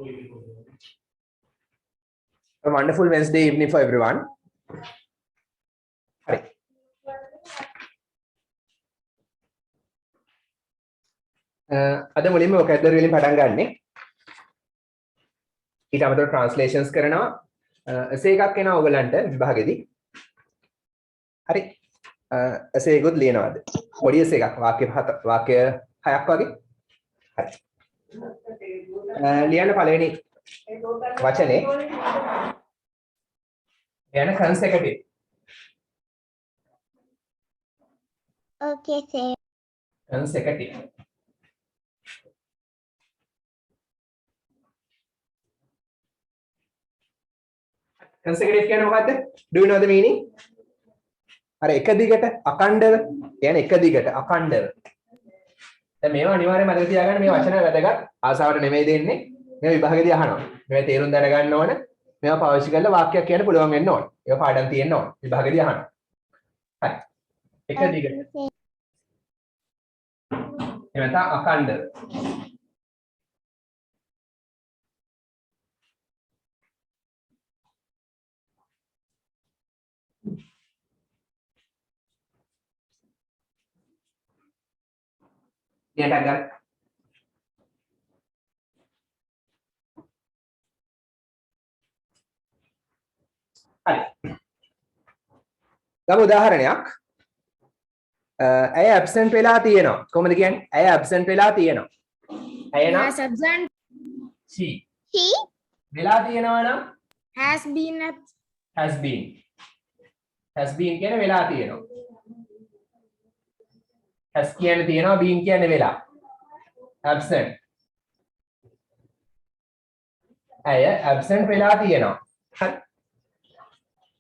A wonderful Wednesday evening for everyone. Hari. අද මුලින්ම vocabulary වලින් පටන් ගන්නෙ. ඊට අමතරව translations කරනවා. එසේ එකක් එනවා ඔයගලන්ට විභාගෙදී. හරි. එසේ එකකුත් ලියනවාද? පොඩි එසේ එකක් වාක්‍ය 6ක් වගේ. හරි. ලියන්න පළවෙනි වචනේ යන consecutive. Okay, sir. Consecutive. Consecutive කියන්නේ මොකද්ද? Do you know the meaning? අර එක දිගට අඛණ්ඩව කියන්නේ එක දිගට අඛණ්ඩව. දැන් මේවා අනිවාර්යයෙන් මතක තියාගන්න මේ වචන වැදගත් ආසාවට නෙමෙයි දෙන්නේ. මේ විභාගෙදී අහනවා. මේවා තේරුම් දැනගන්න ඕන. මේවා පාවිච්චි කරලා වාක්‍යයක් කියන්න පුළුවන් වෙන්න ඕන. ඒවා පාඩම් තියෙන්න ඕන. විභාගෙදී අහනවා. හරි. එක දිගට. එහෙනම් අඛණ්ඩව. Lihat agar හරි. ගමු උදාහරණයක්. ඇය ඇබ්සන්ට් වෙලා තියෙනවා. කොහොමද කියන්නේ? ඇය ඇබ්සන්ට් වෙලා තියෙනවා. ඇය නම් Has absent. she. He වෙලා තියෙනවා නම් Has been absent. has been. has been කියන්නේ වෙලා තියෙනවා. has කියන්නේ තියෙනවා, been කියන්නේ වෙලා. absent. ඇය absent වෙලා තියෙනවා. හරි.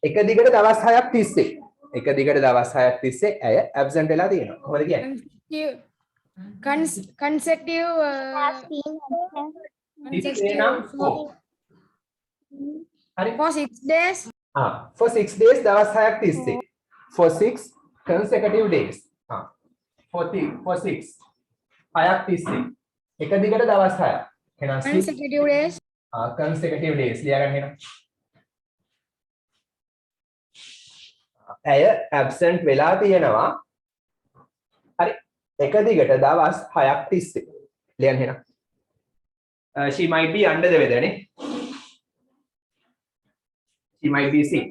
එක දිගට දවස් 6ක් තිස්සේ. එක දිගට දවස් 6ක් තිස්සේ ඇය absent වෙලා තියෙනවා. කොහොමද කියන්නේ? Consecutive. has been absent තිස්සේ නම් for. හරි. For 6 days. for 6 days දවස් 6ක් තිස්සේ. for 6 consecutive days. for 6 6ක් තිස්සේ. එක දිගට දවස් 6ක්. එහෙනම් Consecutive days. consecutive days ලියාගන්න එහෙනම්. ඇය absent වෙලා තියෙනවා. හරි. එක දිගට දවස් 6ක් තිස්සේ. ලියන්න එහෙනම්. she might be under the weather නේ. she might be sick.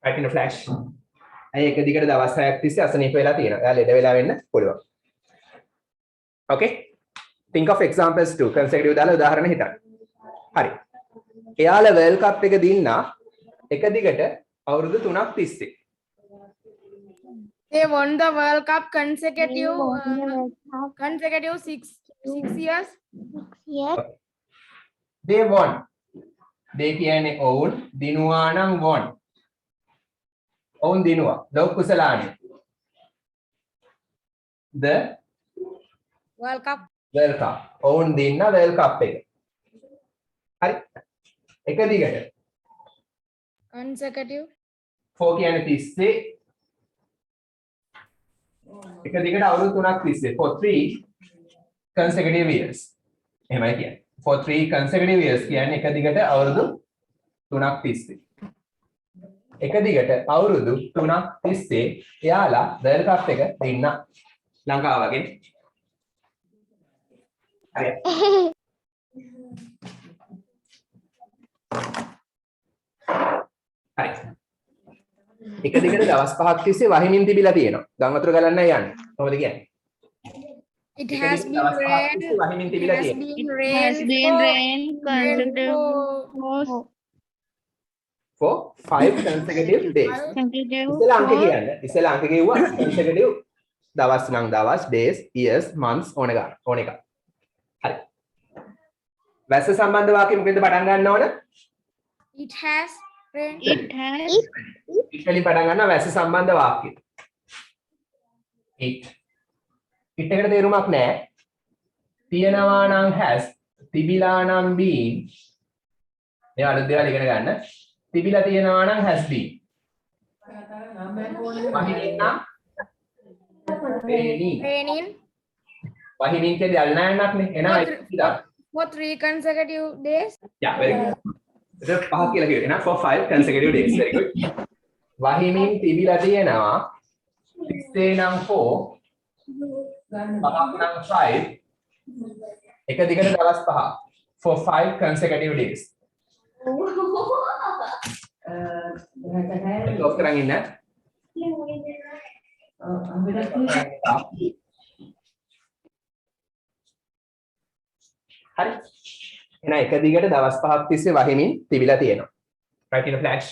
right in a flash. ඇය එක දිගට දවස් 6ක් තිස්සේ අසනීප වෙලා තියෙනවා. එයා ලෙඩ වෙලා වෙන්න පුළුවන්. okay. think of examples too. consecutive දාලා උදාහරණ හිතන්න. හරි. එයාලා World Cup එක දින්නා එක දිගට අවුරුදු 3ක් තිස්සේ. They won the World Cup consecutive. They won the World Cup. Consecutive 6 years. Yes. they won. they කියන්නේ ඔවුන් දිනුවා නම් won. ඔවුන් දිනුවා. ලෝක කුසලානේ. the World Cup. World Cup. ඔවුන් දින්න World Cup එක. හරි. එක දිගට. Consecutive. 4 කියන්නේ තිස්සේ. එක දිගට අවුරුදු 3ක් තිස්සේ. for 3 consecutive years. එහෙමයි කියන්නේ. for 3 consecutive years කියන්නේ එක දිගට අවුරුදු 3ක් තිස්සේ. එක දිගට අවුරුදු 3ක් තිස්සේ එයාලා World Cup එක දින්න ලංකාව වගේ. හරි. හරි. එක දිගට දවස් 5ක් තිස්සේ වහිමින් තිබිලා තියෙනවා. ගම් වතුර ගලන්නයි යන්නේ. කොහොමද කියන්නේ? It එක has දිගට been දවස් 5ක් rain. තිස්සේ වහිමින් It තිබිලා has තියෙනවා. been Has rain. been for- rain consecutive for 5 consecutive days. consecutive ඉස්සෙල්ලා අංක කියන්න. ඉස්සෙල්ලා අංක කිව්වා consecutive දවස් නම් දවස්, days, years, months ඕන ගන්න. ඕන එක. හරි. වැස්ස සම්බන්ධ වාක්‍ය මොකෙන්ද පටන් ගන්න ඕන? It has rain. it has ඉක්වලින් පටන් ගන්නවා වැස්ස සම්බන්ධ වාක්‍ය. it එකට තේරුමක් නැහැ. තියනවා නම් has, තිබිලා නම් been. මේ අලුත් දේවල් ඉගෙන ගන්න. තිබිලා තියනවා නම් has been. වහින්න raining. Raining. වහිමින් කියදී අල්ලන්න යන්නක් නේ. එහෙනම් for 3 consecutive days. yeah, very good. ඒක පහ කියලා කිව්වේ. එහෙනම් for 5 consecutive days. Very good. වහිමින් තිබිලා තියෙනවා 6 day නම් 4 පහක් නම් 5 එක දිගට දවස් 5 for 5 consecutive days. close කරන් ඉන්න. හරි. එහෙනම් එක දිගට දවස් 5ක් තිස්සේ වහිමින් තිබිලා තියෙනවා. Right in a flash.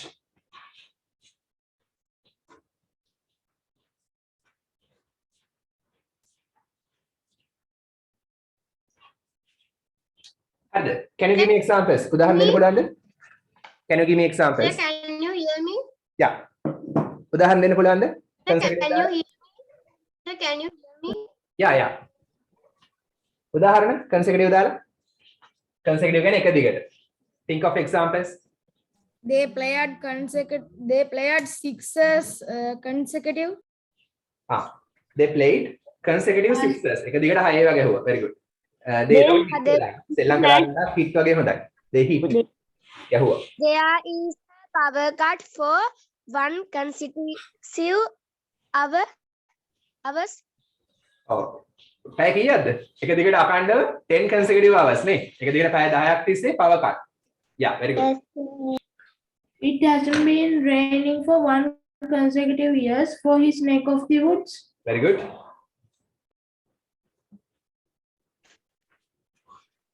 හරිද? Can you give me examples? උදාහරණ දෙන්න පුළුවන්ද? Can you give me examples? Sir, can you hear me? Yeah. උදාහරණ දෙන්න පුළුවන්ද? Sir, can you hear me? Sir, can you hear me? Yeah. උදාහරණ consecutive දාලා. consecutive කියන්නේ එක දිගට. Think of examples. They played sixes consecutive. They played consecutive sixes. එක දිගට 6 වගේ හුවා. Very good. They don't සෙල්ලම් කරලා hit වගේ හොඳයි. They hit. යහුවා. There is a power cut for 1 consecutive hours. ඔව්. පැය කීයක්ද? එක දිගට අකණ්ඩව 10 consecutive hours නේ. එක දිගට පැය 10ක් තිස්සේ power cut. Yeah, very good. It hasn't been raining for 1 consecutive years for his neck of the woods. Very good.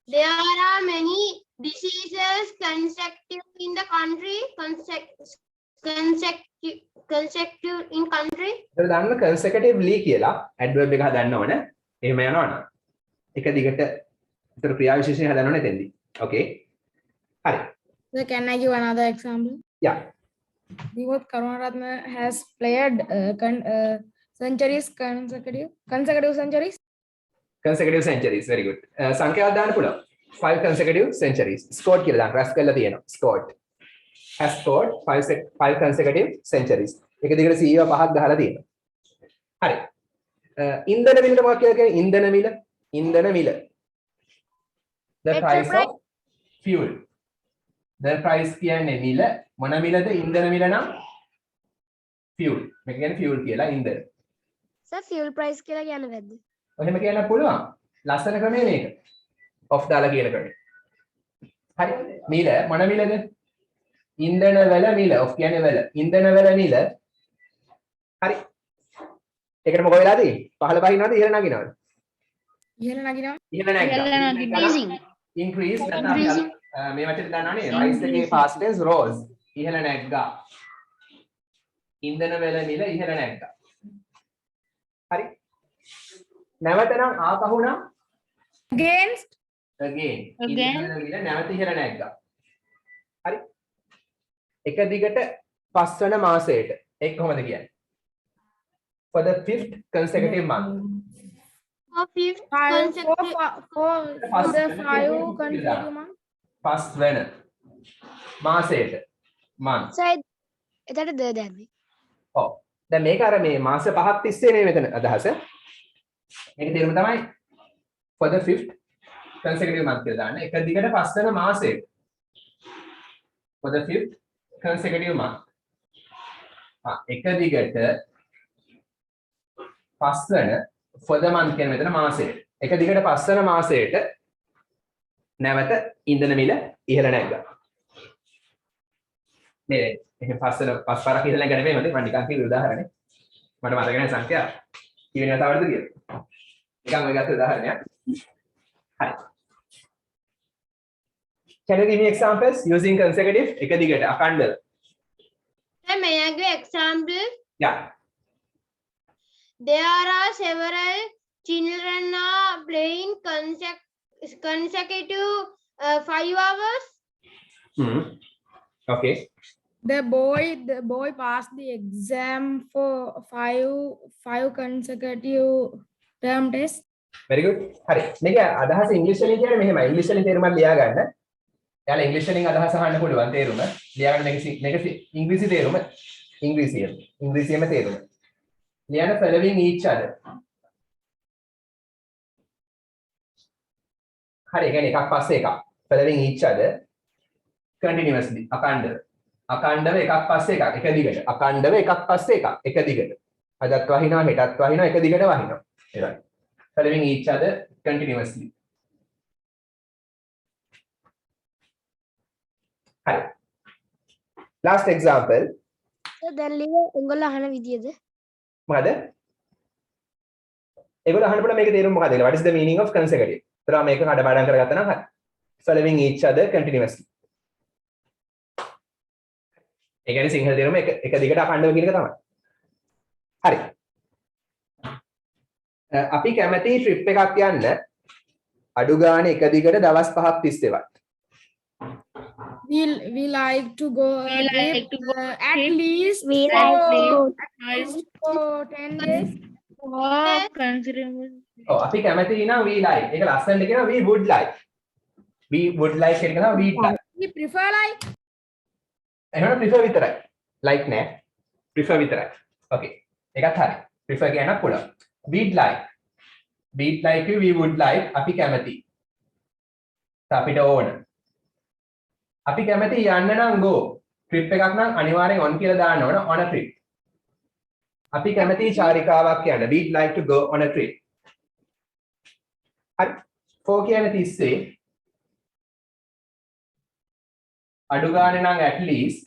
There are many diseases consecutive in the country. Consecutive in country. ඒක දාන්න consecutively කියලා adverb එක හදන්න ඕන. එහෙම යනවා නම්. එක දිගට උතර ක්‍රියා විශේෂණය හදන්න ඕනේ එතෙන්දී. Okay. හරි. So can I give another example? Yeah. Devoth Karunaratne has played centuries consecutive centuries. Consecutive centuries. Very good. සංඛ්‍යාවක් දාන්න පුළුවන්. 5 consecutive centuries. Scored කියලා දාන්න. රැස් කරලා තියෙනවා. Scored. Has scored 5 consecutive centuries. එක දිගට 100 පහක් ගහලා තියෙනවා. හරි. ඉන්ධන මිලට මොකක්ද කියන්නේ? ඉන්ධන මිල. The price of fuel. The price කියන්නේ මිල. මොන මිලද? ඉන්ධන මිල නම් fuel. මේක කියන්නේ fuel කියලා ඉන්ධන. Sir, fuel price කියලා කියන්නේ වැද්ද? එහෙම කියන්න පුළුවන්. ලස්සන ක්‍රමය මේක. ඔෆ් දාලා කියන ක්‍රමය. හරි. මිල මොන මිලද? ඉන්ධන වල මිල. ඔෆ් කියන්නේ වල. ඉන්ධන වල මිල. හරි. ඒකට මොකද වෙලා තියෙන්නේ? පහළ බහිනවද ඉහළ නගිනවද? ඉහළ නගිනවා. ඉහළ නැගිනවා. Increase නැත්නම් මේ වචනේ දානවනේ rise එකේ past tense rose. ඉහළ නැග්ගා. ඉන්ධන වල මිල ඉහළ නැග්ගා. හරි. නැවත නම් ආපහු නම් Against. again ඉන්ධන වල මිල නැවත ඉහළ නැග්ගා. හරි. එක දිගට 5 වෙනි මාසයට ඒක කොහොමද කියන්නේ? For the 5th consecutive month. For 5th For consecutive. the 5 consecutive month. 5 වෙනි මාසයට month. Sir, එතකොට ද දැම්මේ. ඔව්. දැන් මේක අර මේ මාස 5ක් තිස්සේ නේ මෙතන අදහස. මේක තේරුම තමයි for the 5th consecutive month කියලා දාන්න. එක දිගට 5 වෙනි මාසයට. For the 5th consecutive month. එක දිගට 5 වෙනි for the month කියන්නේ මෙතන මාසයට. එක දිගට 5 වෙනි මාසයට නැවත ඉන්ධන මිල ඉහළ නැග්ගා. මේ එහෙනම් 5 පාරක් ඉහළ නැග්ගා නෙමෙයි මම නිකන් කිව්ව උදාහරණේ. මට මතක නැහැ සංඛ්‍යාව. කීවෙනි වතාවටද කියලා. නිකන් ඔය ගත්ත උදාහරණයක්. හරි. Can you give me examples using consecutive? එක දිගට අකණ්ඩව. Sir, may I give example? Yeah. There are several children are playing consecutive 5 hours. Okay. The boy passed the exam for 5 consecutive term tests. Very good. හරි. මේක අදහස ඉංග්‍රීසි වලින් කියන්නේ මෙහෙමයි. ඉංග්‍රීසි වලින් තේරුමක් ලියා ගන්න. එයාලා ඉංග්‍රීසි වලින් අදහස අහන්න පුළුවන් තේරුම. ලියා ගන්න මේක ඉංග්‍රීසි තේරුම. ඉංග්‍රීසියෙම තේරුම. ලියන්න following each other. හරි. ඒ කියන්නේ එකක් පස්සේ එකක්. following each other continuously. අකණ්ඩව එකක් පස්සේ එකක්. එක දිගට. අකණ්ඩව එකක් පස්සේ එකක්. එක දිගට. අදත් වහිනවා, හෙටත් වහිනවා, එක දිගට වහිනවා. ඒකයි. following each other continuously. හරි. last example. දැන් ලිව උඹලා අහන විදියද? මොකද? ඒගොල්ලෝ අහන්න පුළුවන් මේකේ තේරුම මොකක්ද කියලා. what is the meaning of consecutive? ඒතර මේක කඩපාඩම් කරගත්තා නම් හරි. following each other continuously. ඒ කියන්නේ සිංහල තේරුම එක දිගට අඛණ්ඩව කියන එක තමයි. හරි. අපි කැමති ට්‍රිප් එකක් යන්න අඩු ගානේ එක දිගට දවස් 5ක් තිස්සේවත්. We like to go at least We like to go for 10 days. Wow, considerable. ඔව් අපි කැමති නම් we like. ඒක ලස්සනට කියනවා we would like. We would like එක කියනවා we like. We prefer like එහෙනම් prefer විතරයි. like නෑ. prefer විතරයි. okay. ඒකත් හරි. prefer කියන්න පුළුවන්. we'd like. we'd like we would like අපි කැමති. අපිට ඕන. අපි කැමති යන්න නම් go. trip එකක් නම් අනිවාර්යෙන් on කියලා දාන්න ඕන on a trip. අපි කැමති චාරිකාවක් යන්න. we'd like to go on a trip. හරි. for කියන්නේ තිස්සේ අඩු ගානේ නම් at least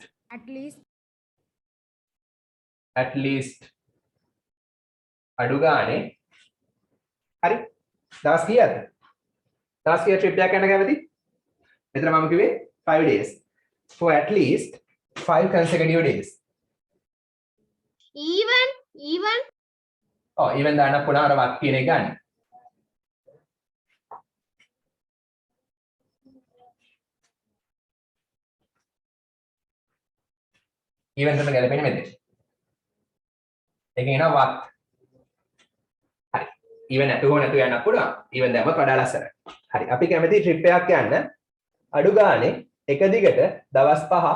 අඩු ගානේ හරි දවස් කීයද දවස් කීය ට්‍රිප් එකක් යන්න කැමති මෙතන මම කිව්වේ 5 days for at least 5 consecutive days even even දාන්න පුළුවන් අර වත් කියන එක ගන්න even එකට ගැලපෙන්නේ මෙතන ඒකේ එනවා වත් හරි even නැතුව යන්න පුළුවන් even දැම්මත් වඩා ලස්සනයි හරි අපි කැමති ට්‍රිප් එකක් යන්න අඩු ගානේ එක දිගට දවස් 5ක්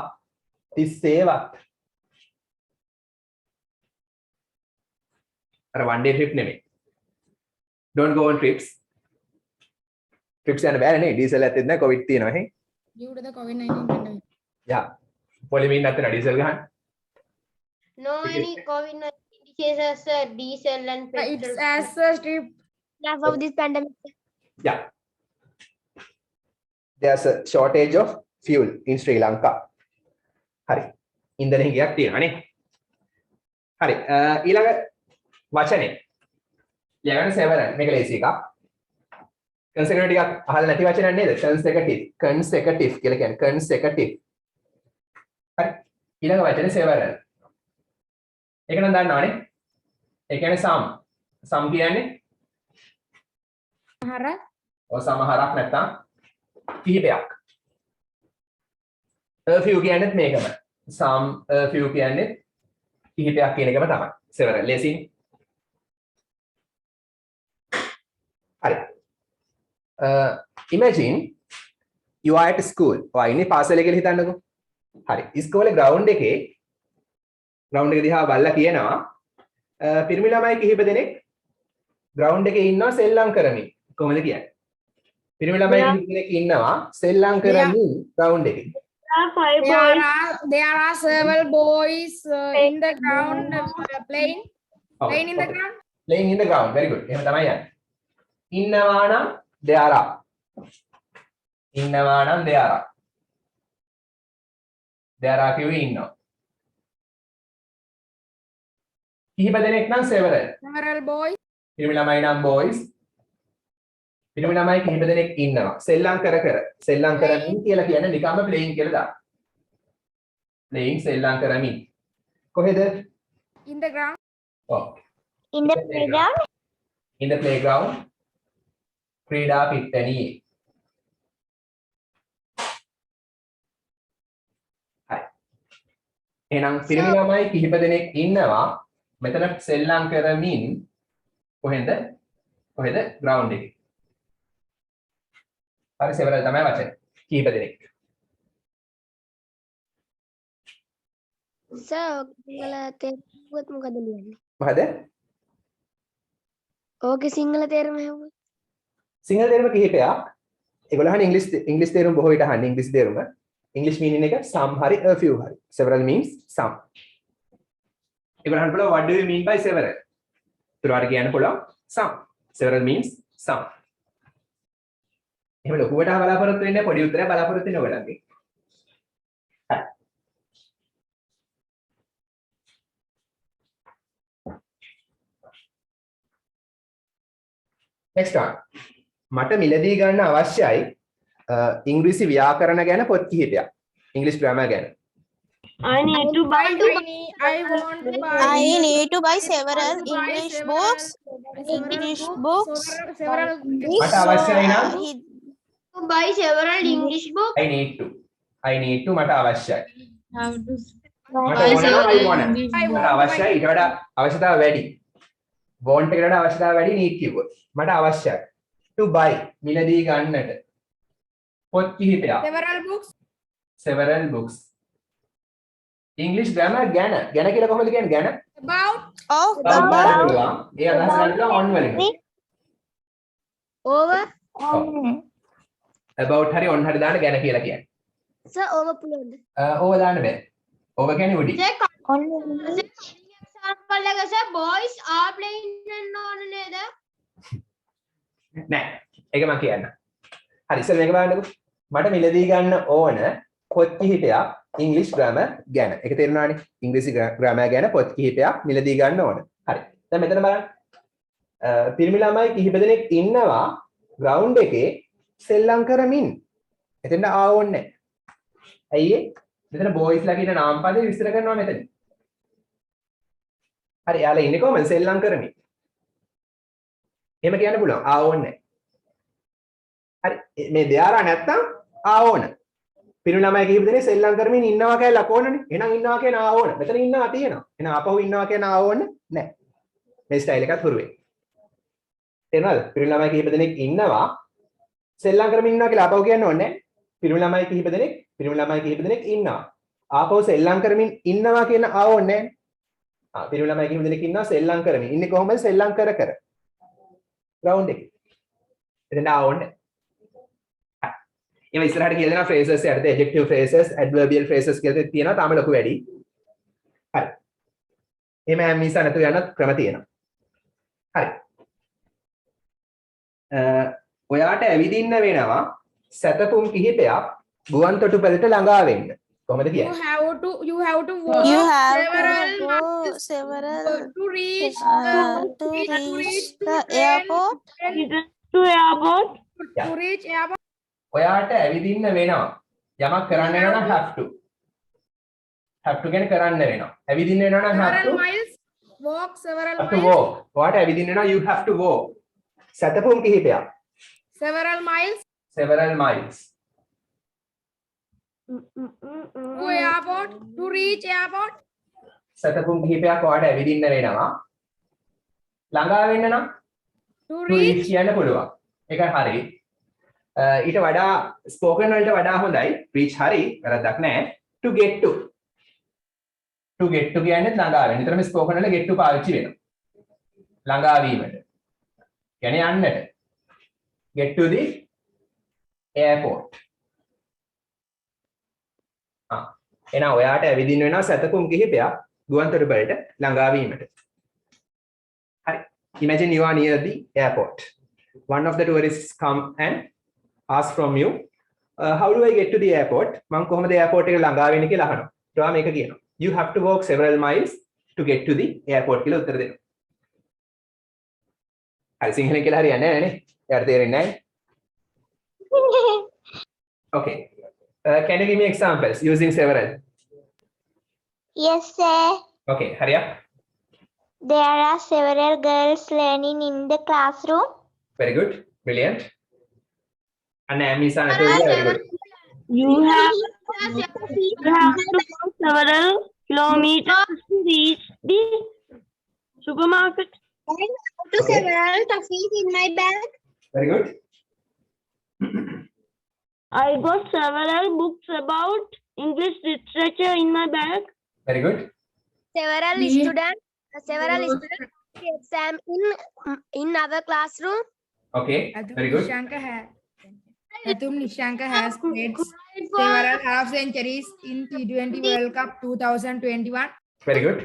තිස්සේවත් අර one day trip නෙමෙයි don't go on trips යන්න බෑනේ ඩීසල් ඇත්තෙත් නැහැ කොවිඩ් තියෙනවා එහෙනම් due to the COVID-19 pandemic. යා පොලිමින් නැත්නම් ඩීසල් ගහන්න no any COVID-19 diseases, diesel and petrol. It's as a strip. Because of this pandemic. yeah there's a shortage of fuel in Sri Lanka හරි ඉන්ධන හිඟයක් තියෙනවා නේ හරි ඊළඟ වචනේ ලියගන්න several මේක ලේසි එකක් consecutive ටිකක් අහලා නැති වචනයක් නේද consecutive කියලා කියන්නේ consecutive හරි ඊළඟ වචනේ several ඒක නම් දන්නවනේ ඒ කියන්නේ some කියන්නේ Mahara. ඔය සමහරක් නැත්තම් කිහිපයක් a few කියන්නේත් මේකම some a few කියන්නේ කිහිපයක් කියන එකම තමයි several ලේසින් හරි imagine you are at school ඔය ඉන්නේ පාසලේ කියලා හිතන්නකෝ හරි ඉස්කෝලේ ground එකේ දිහා බලලා කියනවා පිරිමි ළමයි කිහිප දෙනෙක් ground එකේ ඉන්නවා සෙල්ලම් කරමින් කොහොමද කියන්නේ පිරිමි ළමයි කිහිප දෙනෙක් ඉන්නවා සෙල්ලම් කරමින් ground එකේ There are several boys in the ground playing in the ground. Playing in the ground. Very good. එහෙම තමයි යන්නේ. ඉන්නවා නම් there are. ඉන්නවා නම් there are. there are කියුවේ ඉන්නවා. කිහිප දෙනෙක් නම් Several boys. පිරිමි ළමයි නම් boys. පිරිමි ළමයි කිහිප දෙනෙක් ඉන්නවා. සෙල්ලම් සෙල්ලම් කරමින් කියලා කියන්නේ නිකම්ම playing කියලා දාන්න. playing සෙල්ලම් කරමින්. කොහෙද? In the ground. Okay. In the playground. In the playground. ක්‍රීඩා පිට්ටනියේ. හරි. එහෙනම් පිරිමි ළමයි කිහිප දෙනෙක් ඉන්නවා. මෙතන සෙල්ලම් කරමින් කොහෙන්ද? ground එකේ. හරි several තමයි වචනේ. කිහිප දෙනෙක්. Sir, සිංහල තේරුමත් මොකද ලියන්නේ? මොකද? ඕකේ සිංහල තේරුම හෙව්වොත්. සිංහල තේරුම කිහිපයක්. ඒගොල්ලෝ ඉංග්‍රීසි තේරුම බොහෝ විට අහන්නේ ඉංග්‍රීසි තේරුම. English meaning එක some hari a few hari. Several means some. ඒගොල්ලෝ අහන්න පුළුවන් what do you mean by several? ඒතර කියන්න පුළුවන් some. Several means some. එහෙම ලොකුවට බලාපොරොත්තු වෙන්නේ පොඩි උත්තරයක් බලාපොරොත්තු වෙන ඔයගොල්ලන්ගේ. හරි. Next one. මට මිලදී ගන්න අවශ්‍යයි ඉංග්‍රීසි ව්‍යාකරණ ගැන පොත් කිහිපයක්. English grammar ගැන. I need to buy I want to buy. I need to buy several English books. Several මට අවශ්‍යයි නම් To buy several English books. I need to මට අවශ්‍යයි. have to මට buy ඕන නම් I several want. I මට want to අවශ්‍යයි ඊට වඩා අවශ්‍යතාව වැඩි. want එකට වඩා අවශ්‍යතාව වැඩි need කිව්වොත්. මට අවශ්‍යයි. To buy මිලදී ගන්නට. පොත් කිහිපයක්. Several books. English grammar ගැන කියලා කොහොමද කියන්නේ ගැන? about ඒ අදහස ගන්න on වලින්. Over. about හරි on හරි දාන්න ගැන කියලා කියන්නේ. Sir, over පුළුවන්ද? over දාන්න බෑ. over කියන්නේ උඩි. Example එක sir, boys are playing යන්න ඕන නේද? නෑ. ඒක මම කියන්න. හරි ඉතින් මේක බලන්නකෝ. මට මිලදී ගන්න ඕන පොත් කිහිපයක් English grammar ගැන. ඒක තේරුණානේ. ඉංග්‍රීසි grammar ගැන පොත් කිහිපයක් මිලදී ගන්න ඕන. හරි. දැන් මෙතන බලන්න. පිරිමි ළමයි කිහිප දෙනෙක් ඉන්නවා ground එකේ සෙල්ලම් කරමින්. එතෙන්ට ආවොන්නේ නැහැ. ඇයි ඒ? මෙතන boys ලා කියන නාම පදේ විස්තර කරනවා මෙතන. හරි යාලා ඉන්නේ කොහමද සෙල්ලම් කරමින්? එහෙම කියන්න පුළුවන්. ආවොන්නේ නැහැ. හරි මේ දෙයාරා නැත්තම් ආවොන. පිරිමි ළමයි කිහිප දෙනෙක් සෙල්ලම් කරමින් ඉන්නවා කියලා ලකෝනනේ. එහෙනම් ඉන්නවා කියන ආවොන. මෙතන ඉන්නවා තියෙනවා. එහෙනම් ආපහු ඉන්නවා කියන ආවොන නැහැ. මේ ස්ටයිල් එකත් හුරු වෙයි. තේරෙනවද? පිරිමි ළමයි කිහිප දෙනෙක් ඉන්නවා සෙල්ලම් කරමින් ඉන්නවා කියලා ආපහු කියන්න ඕනේ නැහැ. පිරිමි ළමයි කිහිප දෙනෙක් ඉන්නවා. ආපහු සෙල්ලම් කරමින් ඉන්නවා කියන ආවොන්නේ නැහැ. පිරිමි ළමයි කිහිප දෙනෙක් ඉන්නවා සෙල්ලම් කරමින්. ඉන්නේ කොහොමද සෙල්ලම් කර ground එකේ. එතන ආවොන්නේ. ඒවා ඉස්සරහට කියලා දෙනවා phrases යටතේ adjective phrases, adverbial phrases කියලා තියෙනවා තාම ලොකු වැඩි. හරි. එහෙම මිසා නැතුව යන ක්‍රම තියෙනවා. හරි. ඔයාට ඇවිදින්න වෙනවා සැතපුම් කිහිපයක් ගුවන් තොටුපළට ළඟා වෙන්න. කොහොමද you කියන්නේ? have to walk You have several to reach to reach the airport. to airport. to reach airport. ඔයාට ඇවිදින්න වෙනවා. යමක් කරන්න වෙනවා නම් have to. have to කියන්නේ කරන්න වෙනවා. ඇවිදින්න වෙනවා නම් have to. Several miles. Walk several have to miles. walk. ඔයාට ඇවිදින්න වෙනවා you have to walk. සැතපුම් කිහිපයක්. Several miles. several miles. To airport. To reach airport. සැතපුම් කිහිපයක් ඔයාට ඇවිදින්න වෙනවා. ළඟා වෙන්න නම් To to reach. reach කියන්න පුළුවන්. ඒක හරි. ඊට වඩා ස්පෝකන් වලට වඩා හොඳයි reach හරි වැරද්දක් නැහැ to get to කියන්නේ ළඟා වෙන්න. ඒතරම ස්පෝකන් වල get to පාවිච්චි වෙනවා. ළඟා වීමට. කියන්නේ යන්නට. get to the airport. එහෙනම් ඔයාට ඇවිදින්න වෙනවා සැතපුම් කිහිපයක් ගුවන්තොටුපළට ළඟා වීමට. හරි. Imagine you are near the airport. One of the tourists come and ask from you, how do I get to the airport? මම කොහොමද airport එකට ළඟා වෙන්නේ කියලා අහනවා. ඊට පස්සේ මේක කියනවා. You have to walk several miles to get to the airport කියලා උත්තර දෙනවා. හරි සිංහලෙන් කියලා හරියන්නේ නැහැ නේ. එයාට තේරෙන්නේ නැහැ. Okay. Can you give me examples using several? Yes, sir. Okay, hurry up. There are several girls learning in the classroom. Very good. Brilliant. And Amisa, very good. You have to walk several kilometers to reach the supermarket. I have to several toffees in my bag. Very good. I got several books about English literature in my bag. Very good. Several Yeah. students exam in our classroom. Okay. Very good. शंका है. Prathum Nishanka has played cried for several half centuries in T20 World Cup 2021. very good.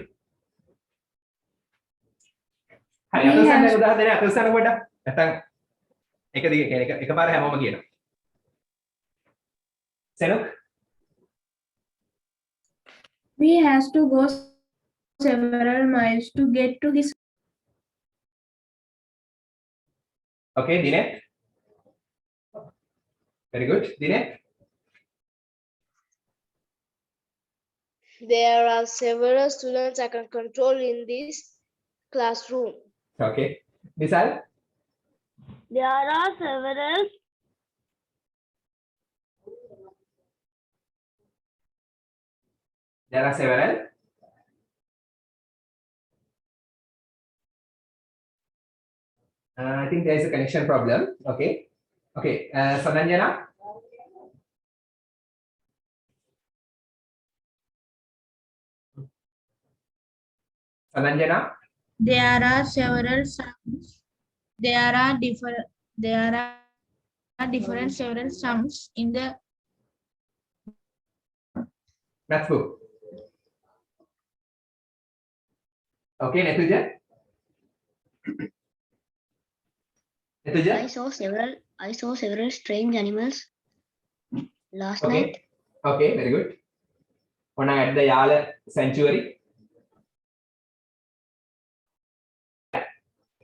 හරි We අතොස්සන් have- දැන් උදාහරණයක් අතොස්සන් පොඩ්ඩක්. නැත්නම් එක දිග කියන එක එකපාර හැමෝම කියනවා. සෙනුක් We has to go several miles to get to his. okay දිනෙත් very good දිනෙත් There are several students I can control in this classroom. okay විසල් There are several there are several I think there is a connection problem okay okay Sananjana Sananjana There are several sounds. There are different several sounds in the math book okay Netuja Netuja I saw several strange animals last okay night. okay very good when I at the Yala sanctuary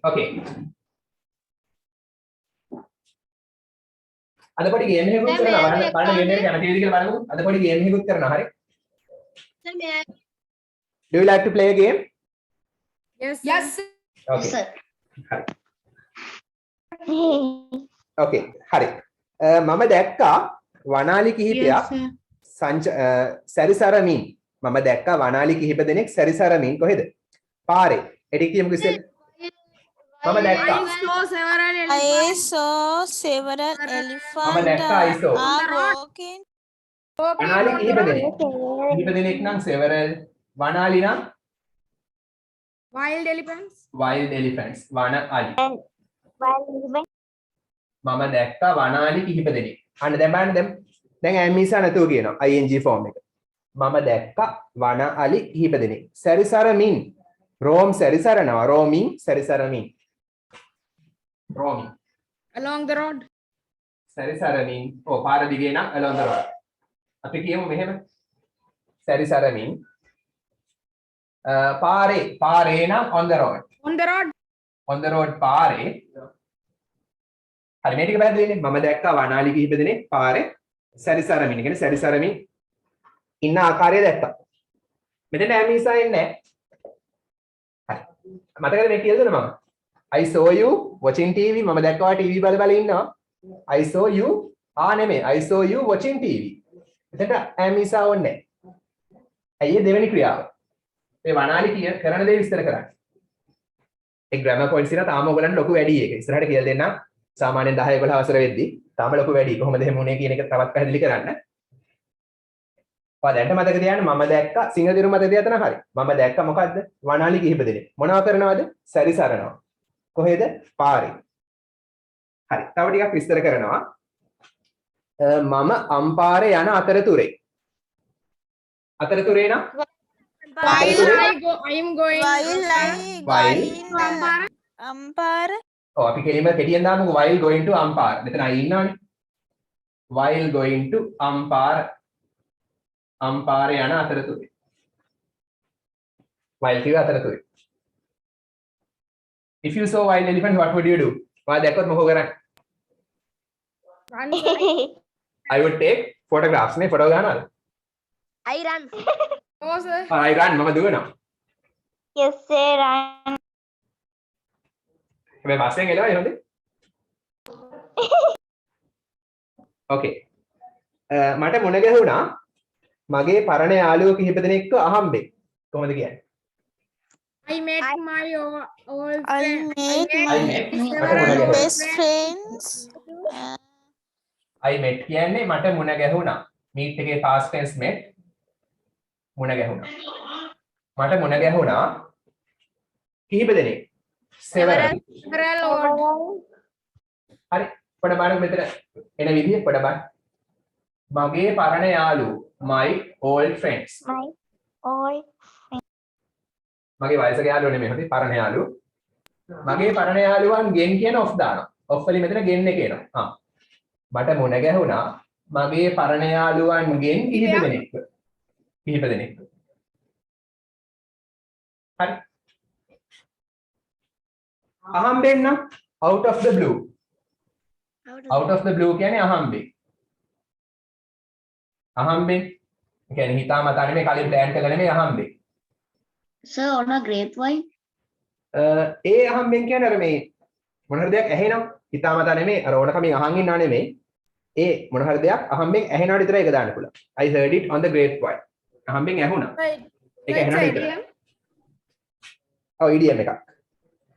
okay අද පොඩි game එකකුත් කරනවා බලන්න game එක කැමති වෙයිද කියලා බලමු අද පොඩි ගේම් එකකුත් කරනවා හරි sir, may I do you like to play a game Yes. Yes, okay sir. okay හරි මම දැක්කා වනාලි කිහිපයක් සැරිසරමින් මම දැක්කා වනාලි කිහිප දෙනෙක් සැරිසරමින් කොහෙද පාරේ එටි කියමුකෝ ඉතින් මම දැක්කා I saw several I elephants saw several මම elephants දැක්කා I saw are walking. walking වනාලි on the කිහිප road. දෙනෙක් කිහිප දෙනෙක් නම් several වනාලි නම් Wild elephants. wild elephants වනාලි මම දැක්කා වනාලි කිහිප දෙනෙක් අන්න දැන් බලන්න දැන් ඇමිසා නැතුව කියනවා ing form එක මම දැක්කා වනාලි කිහිප දෙනෙක් සැරිසරමින් roam සැරිසරනවා roaming සැරිසරමින් roaming Along the road. සැරිසරමින් පාර දිගේ නම් along the road අපි කියමු මෙහෙම සැරිසරමින් පාරේ නම් on the road On the road. on the road පාරේ හරි මේ ටික පැහැදිලිනේ මම දැක්කා වනාලි කිහිප දෙනෙක් පාරේ සැරිසරමින් කියන්නේ සැරිසරමින් ඉන්න ආකාරය දැක්කා මෙතන ඇමිසා ඉන්නේ නැහැ හරි මතකද මේ කියලා දුන්නා මම I saw you watching TV මම දැක්කා TV බල බල ඉන්නවා I saw you නෙමෙයි I saw you watching TV එතකොට ඇමිසා ඕනේ නැහැ ඇයි දෙවෙනි ක්‍රියාව මේ වනාලි කරන දේ විස්තර කරන්න ඒ ග්‍රැමර් පොයින්ට්ස් ඉර තාම ඔයගලන්ට ලොකු වැඩි එක ඉස්සරහට කියලා දෙන්නම් සාමාන්‍යයෙන් 10 11 වසර වෙද්දි තාම ලොකු වැඩි කොහොමද එහෙම උනේ කියන එක තවත් පැහැදිලි කරන්න ඔයා දැන්ට මතක තියාගන්න මම දැක්කා සිංහදිරු මතක තියාගන්න හරි මම දැක්කා මොකද්ද වනාලි කිහිප දෙනෙක් මොනවා කරනවද සැරිසරනවා කොහෙද පාරේ හරි තව ටිකක් විස්තර කරනවා මම අම්පාරේ යන අතරතුරේ නම් While I am going. While Ampara. ඔව් අපි කෙලින්ම කෙටියෙන් දාමුකෝ while going to Ampara මෙතන I ඉන්නවනේ while going to අම්පාරේ යන අතරතුරේ while කිව්ව අතරතුරේ if you saw wild elephant what would you do ඔයා දැක්කොත් මොකෝ කරන්නේ Run. I would take photographs නේ ෆොටෝ ගන්නවද I run. Oh, sir. I run මම දුවනවා Yes, sir. Run. හැබැයි බස්යෙන් එළවයි හොඳේ okay මට මුණ ගැහුණා මගේ පරණ යාළුවෝ කිහිප දෙනෙක්ව අහම්බෙන් කොහොමද කියන්නේ I met my old I friend. met I my met several old best friends. friends. I met කියන්නේ මට මුණ ගැහුණා meet එකේ past tense met මුණ ගැහුණා මට මුණ ගැහුණා කිහිප දෙනෙක් several Several old. හරි පොඩ බලන්න මෙතන එන විදිය පොඩ බලන්න. මගේ පරණ යාළුවෝ my old friends. My all මගේ වයසක යාළුවෝ නෙමෙයි හොඳයි පරණ යාළුවෝ. මගේ පරණ යාළුවන්ගෙන් කියන of දානවා. of වලින් මෙතන ගෙන් එක එනවා. මට මුණ ගැහුණා මගේ පරණ යාළුවන්ගෙන් කිහිප දෙනෙක්. හරි. අහම්බෙන් නම් out of the blue. out of the blue කියන්නේ අහම්බෙන්. අහම්බෙන් කියන්නේ හිතාමතා නෙමෙයි කලින් ප්ලෑන් කරලා නෙමෙයි අහම්බෙන්. Sir, on a grapevine. ඒ අහම්බෙන් කියන්නේ අර මේ මොන හරි දෙයක් ඇහෙනවා හිතාමතා නෙමෙයි අර ඕන කමින් අහන් ඉන්නව නෙමෙයි. ඒ මොන හරි දෙයක් අහම්බෙන් ඇහෙනවට විතරයි ඒක දාන්න පුළුවන්. I heard it on the grapevine. අහම්බෙන් ඇහුණා. ඒක ඇහෙනවට විතරයි. ඔව් idiom එකක්.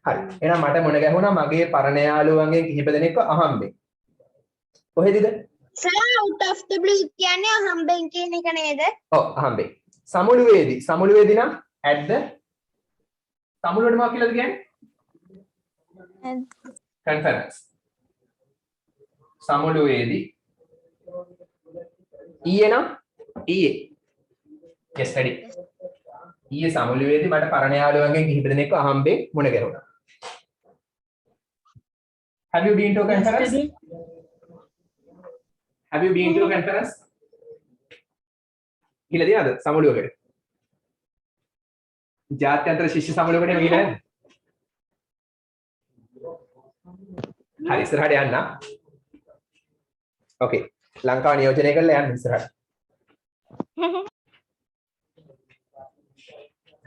හරි. එහෙනම් මට මුණ ගැහුණා මගේ පරණ යාළුවන්ගෙන් කිහිප දෙනෙක්ව අහම්බෙන්. කොහෙදද? Sir, out of the blue කියන්නේ අහම්බෙන් කියන එක නේද? ඔව් අහම්බෙන්. සමුළුවේදී නම් at the සමුළුවට මොකක්ද කියලාද කියන්නේ? conference. සමුළුවේදී ඊයේ නම් ඊයේ yesterday ඊයේ සමුළුවේදී මට පරණ යාළුවන්ගෙන් කිහිප දෙනෙක්ව අහම්බෙන් මුණ ගැහුණා. Have you been to a conference? Have you been to a conference? ගිහලා දිනවද සමුළුවකට? ජාත්‍යන්තර ශිෂ්‍ය සමුළුවකට ගිහලා නැද්ද? හරි ඉස්සරහට යන්න. ඕකේ. ලංකාව නියෝජනය කරලා යන්න ඉස්සරහට.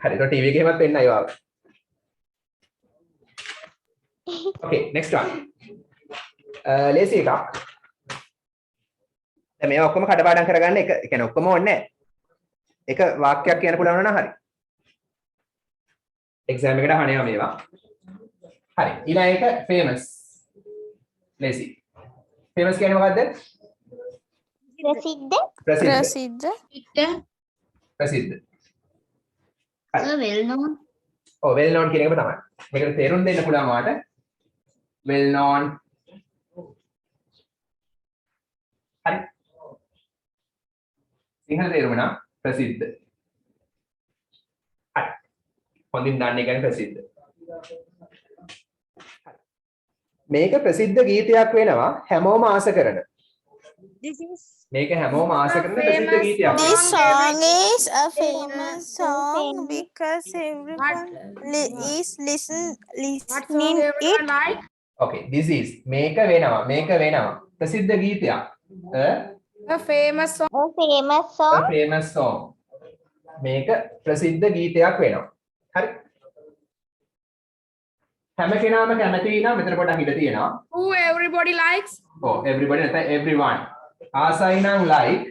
හරි ඒක ටීවී එකේමත් වෙන්න අයවා. Okay, next one. ලේසි එකක්. දැන් මේවා ඔක්කොම කඩපාඩම් කරගන්න එක කියන්නේ ඔක්කොම ඕනේ නැහැ. එක වාක්‍යයක් කියන්න පුළුවන් නම් හරි. එක්සෑම් එකට අහනවා මේවා. හරි. ඊළඟ එක famous. ලේසි. famous කියන්නේ මොකද්ද? ප්‍රසිද්ධ. ප්‍රසිද්ධ. Sir, well known. ඔව් well known කියන එක තමයි. මේකට තේරුම් දෙන්න පුළුවන් වාට well known. හරි. සිංහල තේරුම නම් ප්‍රසිද්ධ. හරි. හොඳින් දන්නේ කියන්නේ ප්‍රසිද්ධ. මේක ප්‍රසිද්ධ ගීතයක් වෙනවා හැමෝම ආස කරන. මේක හැමෝම ආස කරන ප්‍රසිද්ධ ගීතයක්. This song is a famous song because everyone is listening it. Okay, this is මේක වෙනවා ප්‍රසිද්ධ ගීතයක්. A famous song. a famous song. a famous song. මේක ප්‍රසිද්ධ ගීතයක් වෙනවා. හරි. හැම කෙනාම කැමති නම් මෙතන පොඩ්ඩක් හිත තියෙනවා. Who everybody likes. ඔව් everybody නැත්නම් everyone. ආසයි නම් like.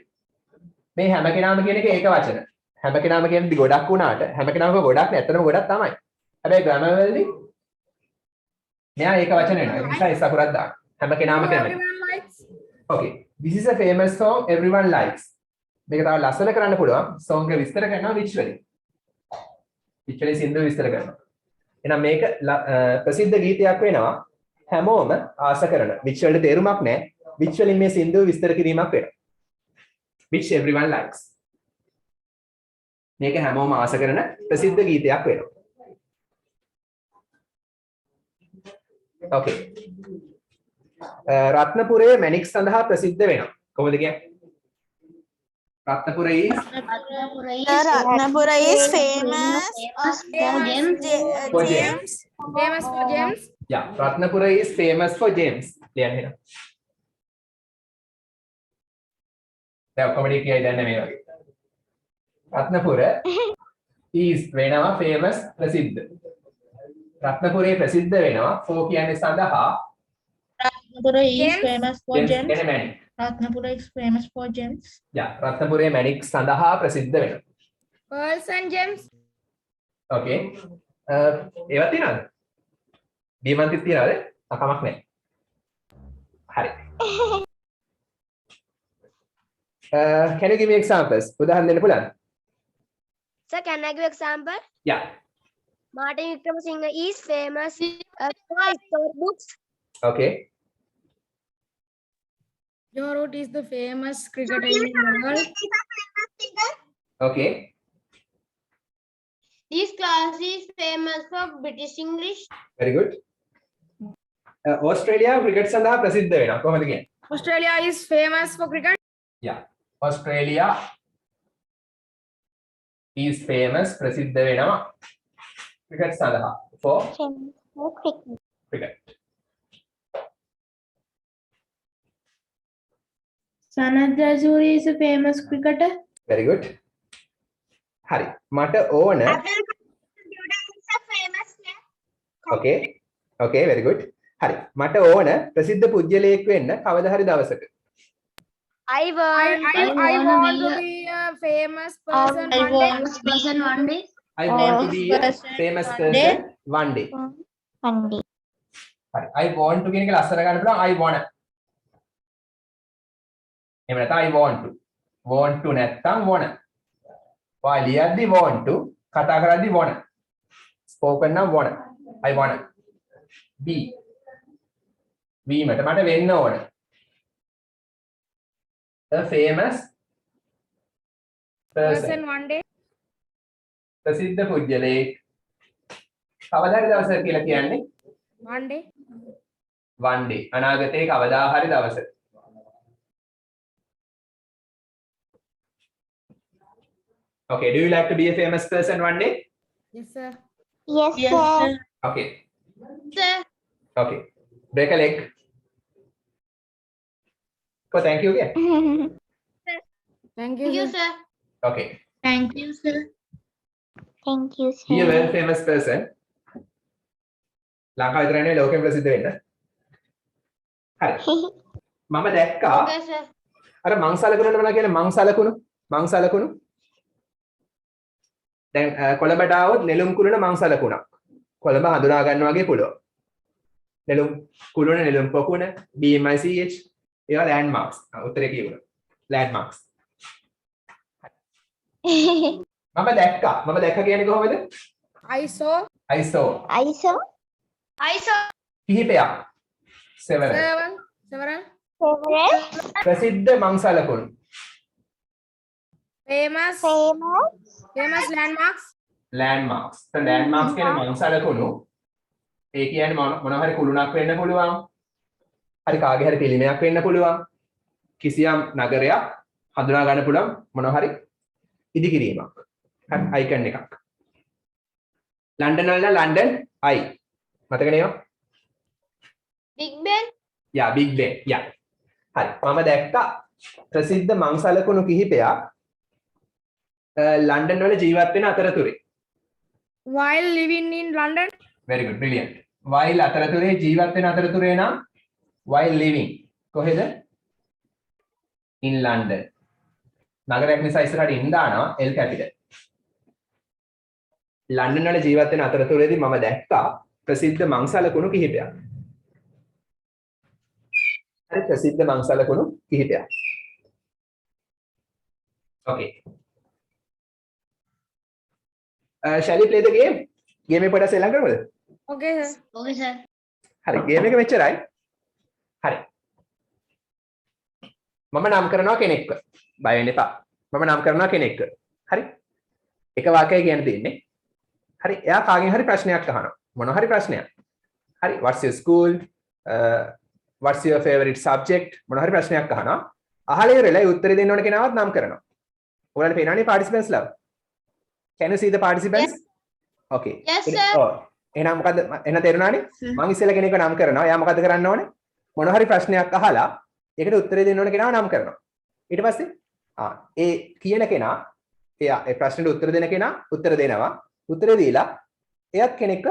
මේ හැම කෙනාම කියන එක ඒක වචන. හැම කෙනාම කියන්නේ ගොඩක් වුණාට හැම කෙනාම ගොඩක් නෑ. ඇත්තටම ගොඩක් තමයි. හැබැයි grammar වලදී මෙයා ඒක වචන වෙනවා. ඒ නිසා එස් අකුරක් දාන්න. හැම කෙනාම Who කැමති. everyone likes. Okay, this is a famous song everyone likes. මේක තව ලස්සන කරන්න පුළුවන්. song එක විස්තර කරනවා which වලින්. which වලින් සින්දු විස්තර කරනවා. එහෙනම් මේක ප්‍රසිද්ධ ගීතයක් වෙනවා හැමෝම ආස කරන. which වලට තේරුමක් නැහැ. which වලින් මේ සින්දුව විස්තර කිරීමක් වෙනවා. which everyone likes. මේක හැමෝම ආස කරන ප්‍රසිද්ධ ගීතයක් වෙනවා. okay. රත්නපුරයේ මැණික් සඳහා ප්‍රසිද්ධ වෙනවා. කොහොමද කියන්නේ? Ratnapura is Ratnapura is famous for gems. Famous for gems. Yeah, Ratnapura is famous for gems. ලියන්න එහෙනම්. දැන් කොමඩි කියයි දැන් මේ වගේ. රත්නපුර is වෙනවා famous ප්‍රසිද්ධ. රත්නපුරේ ප්‍රසිද්ධ වෙනවා for කියන්නේ සඳහා. Ratnapura is Gems? famous for gems gems. කියන්නේ මැණික්. Ratnapura is famous for gems. Yeah, රත්නපුරේ මැණික් සඳහා ප්‍රසිද්ධ වෙනවා. Pearls and gems. Okay. ඒවත් තියනවද? දීමන්තිත් තියනවද? කමක් නැහැ. හරි. Can you give me examples? උදාහරණ දෙන්න පුළුවන්ද? Sir, can I give example? Yeah. Martin Wickramasinghe is famous for storybooks. Okay. Joe Root is the famous cricketer in the world. Okay. This class is famous for British English. Very good. Australia cricket සඳහා ප්‍රසිද්ධ වෙනවා. කොහොමද කියන්නේ? Australia is famous for cricket. Yeah. Australia is famous ප්‍රසිද්ධ වෙනවා cricket සඳහා. For cricket. Sanat Jayasuriya is a famous cricketer. Very good. හරි. මට ඕන Okay. Okay, very good. හරි. මට ඕන ප්‍රසිද්ධ පුජ්‍යලයක් වෙන්න කවදා හරි දවසක. I want to be a famous person one day. One day. I want to be a famous person one day. One day. හරි. I want to කියන එක ලස්සන ගන්න පුළුවන් I wanna. එහෙම නැත්නම් I want to. Want to නැත්නම් wanna. ඔයා ලියද්දි want to, කතා කරද්දි wanna. Spoken නම් wanna. I wanna be. වීමට මට වෙන්න ඕන. A famous person. Person one day. ප්‍රසිද්ධ පුජ්‍යලයෙක්. කවදා හරි දවසක කියලා කියන්නේ One day. one day. අනාගතයේ කවදා හරි දවසක. Okay, do you like to be a famous person one day? Yes, sir. Yes, sir. Okay. Sir, Okay. Break a leg. Oh, thank you again. Thank thank you, you, sir. sir. Okay. Thank you, sir. Thank you, sir. Be a very famous person. ලංකාව විතරයි නෙවෙයි ලෝකෙම ප්‍රසිද්ධ වෙන්න. හරි. මම දැක්කා Okay, sir. අර මංසලකුණට මොනවා කියන්නේ මංසලකුණු. දැන් කොළඹට ආවොත් නෙළුම් කුළුණ මංසලකුණක්. කොළඹ හඳුනා ගන්න වගේ පුළුවන්. නෙළුම් කුළුණ නෙළුම් පොකුණ BMICH ඒවා ලෑන්ඩ්මාර්ක්ස්. උත්තරේ කියුණා. ලෑන්ඩ්මාර්ක්ස්. මම දැක්කා කියන්නේ කොහොමද? I saw I saw I saw I saw කිහිපයක්. several. several several ප්‍රසිද්ධ මංසලකුණු. famous landmarks. ලෑන්ඩ්මාර්ක්ස්. ලෑන්ඩ්මාර්ක්ස් කියන්නේ මංසලකුණු. ඒ කියන්නේ මොනවා හරි කුළුණක් වෙන්න පුළුවන්. හරි කාගේ හරි පිළිමයක් වෙන්න පුළුවන්. කිසියම් නගරයක් හඳුනා ගන්න පුළුවන් මොනවා හරි ඉදිකිරීමක්. හරි අයිකන් එකක්. ලන්ඩන් වල ලන්ඩන් අයි. මතක නේද? Big Ben. යා බිග් බෙන්. යා. හරි. මම දැක්කා ප්‍රසිද්ධ මංසලකුණු කිහිපයක් ලන්ඩන් වල ජීවත් වෙන අතරතුරේ. While living in London. Very good, brilliant. While අතරතුරේ ජීවත් වෙන අතරතුරේ නම් while living කොහෙද? In London. නගරයක් නිසා ඉස්සරහට ඉන් දානවා L capital. ලන්ඩන් වල ජීවත් වෙන අතරතුරේදී මම දැක්කා ප්‍රසිද්ධ මංසලකුණු කිහිපයක්. හරි ප්‍රසිද්ධ මංසලකුණු කිහිපයක්. Okay. Shall we play the game? Game එක පොඩ්ඩක් සෙල්ලම් කරමුද? Okay, sir. Okay, sir. හරි game එක මෙච්චරයි. හරි. මම නම් කරනවා කෙනෙක්ව. බය වෙන්න එපා. මම නම් කරනවා කෙනෙක්ව. හරි. එක වාක්‍යයක් කියන්න තියෙන්නේ. හරි. එයා කාගෙන් හරි ප්‍රශ්නයක් අහනවා. මොන හරි ප්‍රශ්නයක්. හරි. What's your school? What's your favorite subject? මොන හරි ප්‍රශ්නයක් අහනවා. අහලා ඉවරලා ඒ උත්තරේ දෙන්න ඕන කෙනාවත් නම් කරනවා. ඔයාලට පේනවනේ participants ලව. Can you see the participants? Okay. Yes, sir. එහෙනම් මොකද එන තේරුණානේ? මම ඉස්සෙල්ලා කෙනෙක්ව නම් කරනවා. එයා මොකද කරන්න ඕනේ? මොන හරි ප්‍රශ්නයක් අහලා ඒකට උත්තරේ දෙන්න ඕන කෙනාව නම් කරනවා. ඊට පස්සේ ඒ කියන කෙනා එයා ඒ ප්‍රශ්නෙට උත්තර දෙන කෙනා උත්තර දෙනවා. උත්තරේ දීලා එයත් කෙනෙක්ව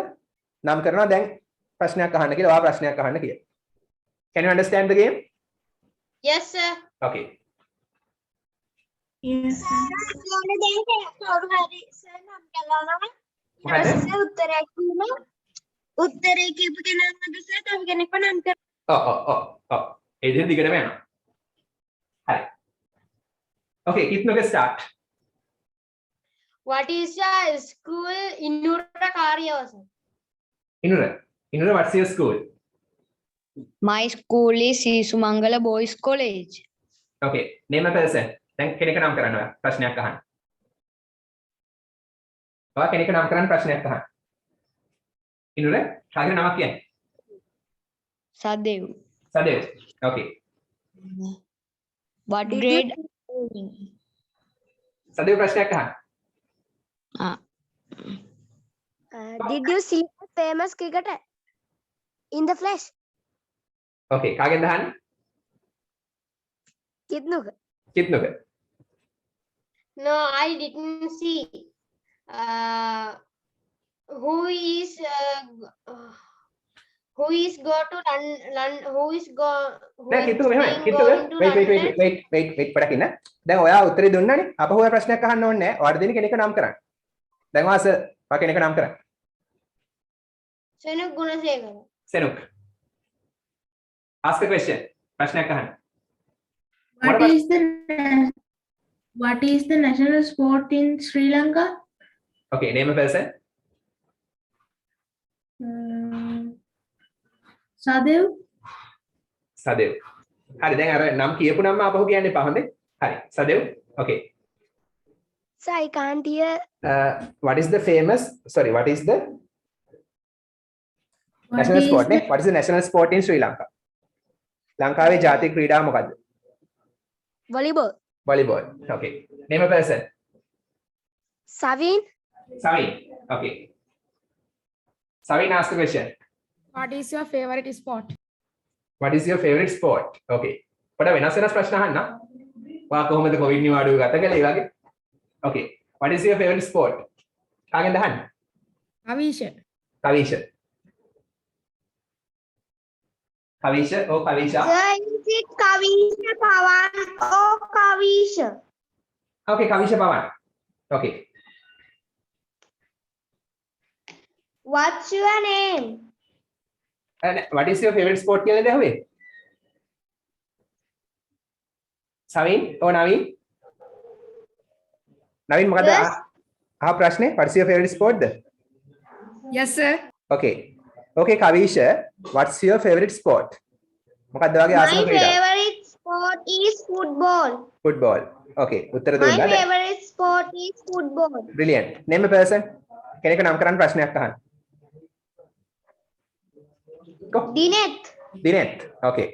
නම් කරනවා. දැන් ප්‍රශ්නයක් අහන්න කියලා. ඔයා ප්‍රශ්නයක් අහන්න කියලා. Can you understand the game? Yes, sir. Okay. Yes, sir. මොකද? උත්තරේ කියපු කෙනා මැදසේ තව කෙනෙක්ව නම් කරනවා. ඔව්. ඒ විදිහට දිගටම යනවා. හරි. Okay, කිත්නක start. What is your school Innura Kariyawasa? Inura, what's your school? My school is Sisumangala Boys College. Okay. Name a person. දැන් කෙනෙක් නම් කරන්න ඔයා ප්‍රශ්නයක් අහන්න. ඔයා කෙනෙක් නම් කරන්න ප්‍රශ්නයක් අහන්න. ඉනුර කාගේ නමක් කියන්නේ? Sadev. සදේව්. Okay. What grade? සදේව් ප්‍රශ්නයක් අහන්න. Did you see a famous cricketer in the flesh? Okay. කාගෙන්ද අහන්නේ? Kidnuka. කිත්නුක. No, I didn't see. Who is go to London? Who is go? Who නෑ is කිත්නුක මෙහෙමයි. being කිත්නුක going to wait පොඩක් ඉන්න. දැන් ඔයා උත්තරේ දුන්නානේ. අපහු ඔයා ප්‍රශ්නයක් අහන්න ඕනේ නෑ. ඔයාට දෙන කෙනෙක් නම් කරන්න. දැන් ඔයා ඔයා කෙනෙක් නම් කරන්න. Senuk Gunasekara. සෙනුක්. Ask a question. ප්‍රශ්නයක් අහන්න. What is the national sport in Sri Lanka? Okay. Name a person. Sadev. සදේව්. හරි දැන් අර නම් කියපු නම අපහු කියන්න එපා හොඳේ. හරි. සදේව්. Okay. So I can't hear. What is the famous what is the What national is sport the- නේ? What is the national sport in Sri Lanka? ලංකාවේ ජාතික ක්‍රීඩාව මොකද්ද? Volleyball. Volleyball. Okay. Name a person. Savin. Savin. Okay. Savin, ask a question. What is your favorite sport? What is your favorite sport? Okay. පොඩ වෙනස් ප්‍රශ්න අහන්න. ඔයා කොහොමද Covid නිවාඩුව ගත කළේ වගේ? Okay. What is your favorite sport? කාගෙන්ද අහන්න? Avisha. කවිෂ. කවිෂ or Kavisha? Sir, is it Kavisha Pawan or Kavisha? Okay, කවිෂ පවන්. Okay. What's your name? And what is your favorite sport කියලා දැහුවේ? සවින් or නවීන්? නවීන් මොකද Yes. ප්‍රශ්නේ? What is your favorite sport the? Yes, sir. Okay. Okay, Kavisha, what's your favorite sport? මොකක්ද වගේ My ආසම ක්‍රීඩාව? favorite sport is football. Football. Okay, උත්තර My දුන්නාද? favorite sport is football. Brilliant. Name a person. කෙනෙක් නම් කරන්න ප්‍රශ්නයක් අහන්න. Go. Dinet. Dinet. Okay.